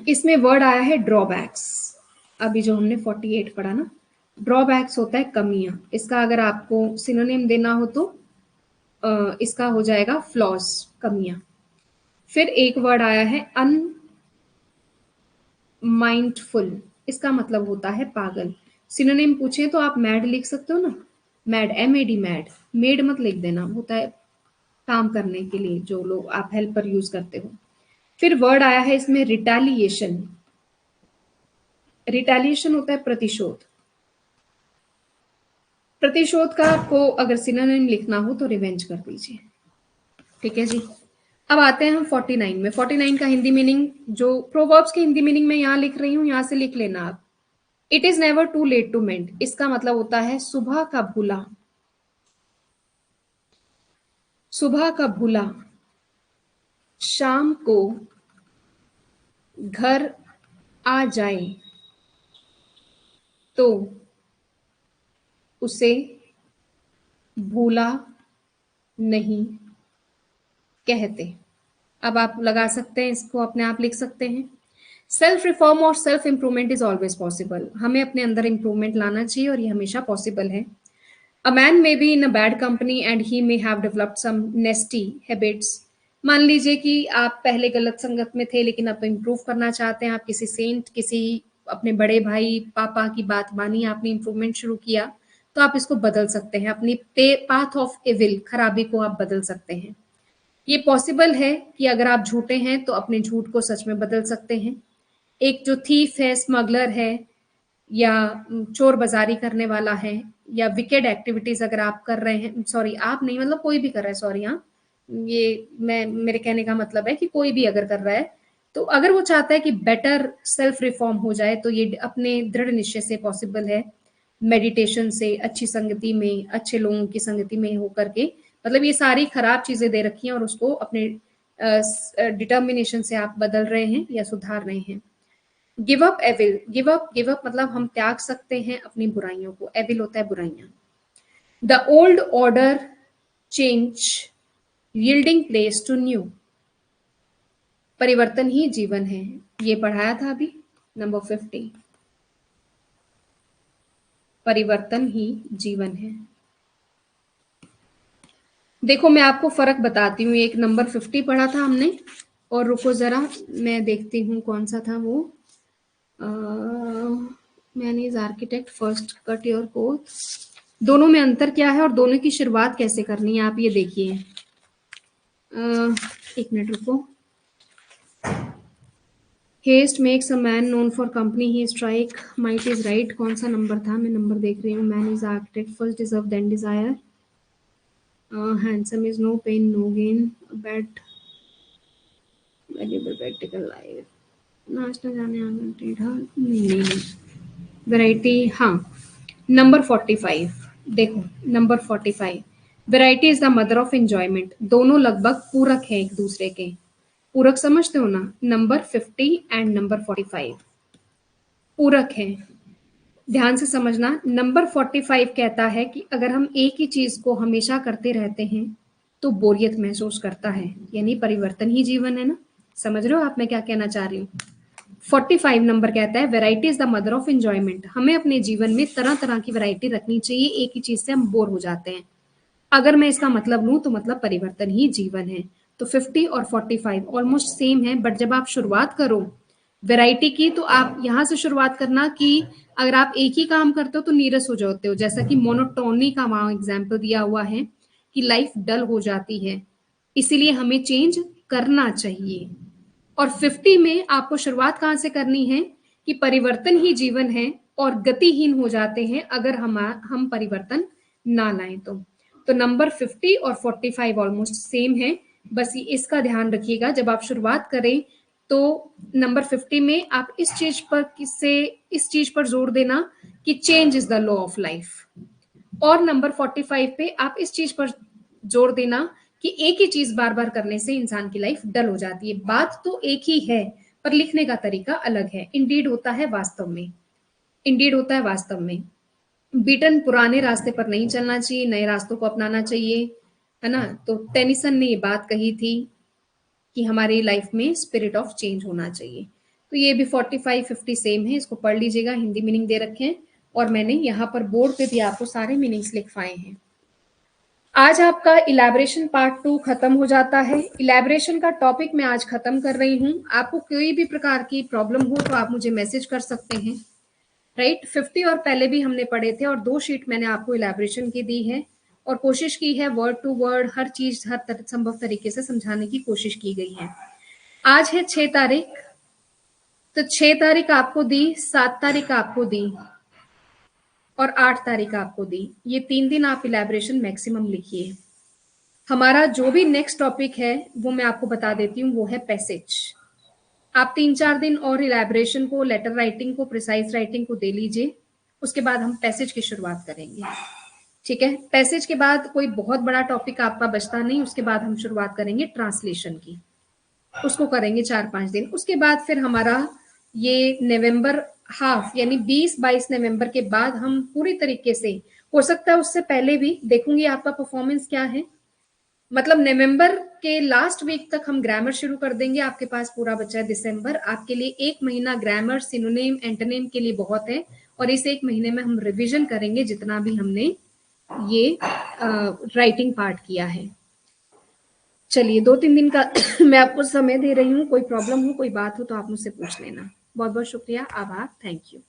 इसमें वर्ड आया है ड्रॉबैक्स, अभी जो हमने 48 पढ़ा ना, ड्रॉबैक्स होता है कमियां। इसका अगर आपको सिनोनिम देना हो तो इसका हो जाएगा फ्लॉज, कमियां। फिर एक वर्ड आया है अनमाइंडफुल, इसका मतलब होता है पागल। सिनोनिम पूछे तो आप मैड लिख सकते हो ना, मैड, MAD, मैड। मेड मत लिख देना, होता है काम करने के लिए जो लोग आप हेल्पर यूज करते हो। फिर वर्ड आया है इसमें रिटेलिएशन, रिटेलिएशन होता है प्रतिशोध। प्रतिशोध का आपको अगर सिनोनिम लिखना हो तो रिवेंज कर दीजिए। ठीक है जी। अब आते हैं हम 49 में। 49 का हिंदी मीनिंग, जो प्रोवर्ब्स की हिंदी मीनिंग मैं यहाँ लिख रही हूँ, यहाँ से लिख लेना आप। It is never too late to mend, इसका मतलब होता है सुबह का भूला, सुबह का भूला शाम को घर आ जाए तो उसे भूला नहीं कहते। अब आप लगा सकते हैं इसको, अपने आप लिख सकते हैं। सेल्फ रिफॉर्म और self improvement is always possible, हमें अपने अंदर इंप्रूवमेंट लाना चाहिए और ये हमेशा पॉसिबल है। A man may be in a bad company and he may have developed some nasty habits. मान लीजिए कि आप पहले गलत संगत में थे लेकिन अब इम्प्रूव करना चाहते हैं, आप किसी सेंट, किसी अपने बड़े भाई पापा की बात मानी, आपने इंप्रूवमेंट शुरू किया, तो आप इसको बदल सकते हैं, अपनी पाथ ऑफ एविल, खराबी को आप बदल सकते हैं। ये पॉसिबल है कि अगर आप झूठे हैं तो अपने झूठ को सच में बदल सकते हैं। एक जो थीफ है, स्मगलर है, या चोर बाजारी करने वाला है, या विकेड एक्टिविटीज अगर आप कर रहे हैं, सॉरी आप नहीं, मतलब कोई भी कर रहा है, सॉरी हाँ, ये मैं, मेरे कहने का मतलब है कि कोई भी अगर कर रहा है, तो अगर वो चाहता है कि बेटर सेल्फ रिफॉर्म हो जाए तो ये अपने दृढ़ निश्चय से पॉसिबल है, मेडिटेशन से, अच्छी संगति में, अच्छे लोगों की संगति में होकर के। मतलब ये सारी खराब चीजें दे रखी हैं और उसको अपने डिटर्मिनेशन से आप बदल रहे हैं या सुधार रहे हैं। Give up evil, give up मतलब हम त्याग सकते हैं अपनी बुराइयों को, एविल होता है बुराइयां। The old order change yielding place to new, परिवर्तन ही जीवन है, ये पढ़ाया था अभी, नंबर 50, परिवर्तन ही जीवन है। देखो मैं आपको फर्क बताती हूँ, एक नंबर 50 पढ़ा था हमने, और रुको जरा मैं देखती हूँ कौन सा था वो। Man is architect first cut your coat, दोनों में अंतर क्या है और दोनों की शुरुआत कैसे करनी है आप ये देखिए। एक मिनट रुको। Haste makes a man known for company he strike, might is right, कौन सा नंबर था, मैं नंबर देख रही हूँ। Man is architect first deserve then desire, handsome is no pain no gain, bad valuable practical life, नाचना जाने आंगन टेढ़ा, नहीं नहीं नहीं, वैरायटी, हाँ, नंबर 45, देखो number 45, variety is the mother of enjoyment, दोनों लगभग पूरक हैं एक दूसरे के, पूरक समझते हो ना, नंबर 50 एंड नंबर 45 पूरक हैं। ध्यान से समझना, नंबर 45 कहता है कि अगर हम एक ही चीज को हमेशा करते रहते हैं तो बोरियत महसूस करता है, यानी परिवर्तन ही जीवन है ना। समझ रहे हो आप मैं क्या कहना चाह रही हूँ। 45 नंबर कहता है variety is the mother of enjoyment, हमें अपने जीवन में तरह तरह की वैरायटी रखनी चाहिए, एक ही चीज से हम बोर हो जाते हैं। अगर मैं इसका मतलब लूं तो मतलब परिवर्तन ही जीवन है। तो 50 और 45 ऑलमोस्ट सेम है, बट जब आप शुरुआत करो वैरायटी की तो आप यहां से शुरुआत करना कि अगर आप एक ही काम करते हो तो नीरस हो जाते हो, जैसा कि मोनोटोनी का वहां एग्जाम्पल दिया हुआ है कि लाइफ डल हो जाती है, इसीलिए हमें चेंज करना चाहिए। और 50 में आपको शुरुआत कहां से करनी है कि परिवर्तन ही जीवन है और गतिहीन हो जाते हैं अगर हम परिवर्तन ना लाएं तो नंबर 50 और 45 ऑलमोस्ट सेम है, बस ये इसका ध्यान रखिएगा जब आप शुरुआत करें तो नंबर 50 में आप इस चीज पर जोर देना कि change is the law of life, और नंबर 45 पे आप इस चीज पर जोर देना कि एक ही चीज बार बार करने से इंसान की लाइफ डल हो जाती है। बात तो एक ही है पर लिखने का तरीका अलग है। इंडीड होता है वास्तव में, इंडीड होता है वास्तव में। बीटन पुराने रास्ते पर नहीं चलना चाहिए, नए रास्तों को अपनाना चाहिए, है ना। तो टेनिसन ने ये बात कही थी कि हमारी लाइफ में स्पिरिट ऑफ चेंज होना चाहिए। तो ये भी 45 50 सेम है, इसको पढ़ लीजिएगा, हिंदी मीनिंग दे रखे हैं और मैंने यहाँ पर बोर्ड पे भी आपको सारे मीनिंग्स लिखवाए हैं। आज आपका इलेबरेशन पार्ट 2 खत्म हो जाता है। इलेबरेशन का टॉपिक मैं आज खत्म कर रही हूँ। आपको कोई भी प्रकार की प्रॉब्लम हो तो आप मुझे मैसेज कर सकते हैं। राइट, 50 और पहले भी हमने पढ़े थे और 2 शीट मैंने आपको इलेबरेशन की दी है और कोशिश की है वर्ड टू वर्ड हर चीज हर संभव तरीके से समझाने की कोशिश की गई है। आज है 6 तारीख, तो 6 तारीख आपको दी, 7 तारीख आपको दी और 8 तारीख आपको दी। ये 3 दिन आप इलेबरेशन मैक्सिमम लिखिए। हमारा जो भी नेक्स्ट टॉपिक है वो मैं आपको बता देती हूँ, वो है पैसेज। आप 3-4 दिन और इलेबरेशन को, लेटर राइटिंग को, प्रिसाइज राइटिंग को दे लीजिए, उसके बाद हम पैसेज की शुरुआत करेंगे। ठीक है, पैसेज के बाद कोई बहुत बड़ा टॉपिक आपका बचता नहीं, उसके बाद हम शुरुआत करेंगे ट्रांसलेशन की, उसको करेंगे 4-5 दिन। उसके बाद फिर हमारा ये नवंबर हाफ यानी 20-22 नवंबर के बाद हम पूरी तरीके से, हो सकता है उससे पहले भी, देखूंगी आपका परफॉर्मेंस क्या है, मतलब नवंबर के लास्ट वीक तक हम ग्रामर शुरू कर देंगे। आपके पास पूरा बचा है दिसंबर, आपके लिए 1 महीना ग्रामर, सिनोनिम, एंटोनिम के लिए बहुत है और इस 1 महीने में हम रिवीजन करेंगे जितना भी हमने ये राइटिंग पार्ट किया है। चलिए 2-3 दिन का मैं आपको समय दे रही हूँ, कोई प्रॉब्लम हो, कोई बात हो तो आप मुझसे पूछ लेना। बहुत बहुत शुक्रिया, आभार, थैंक यू।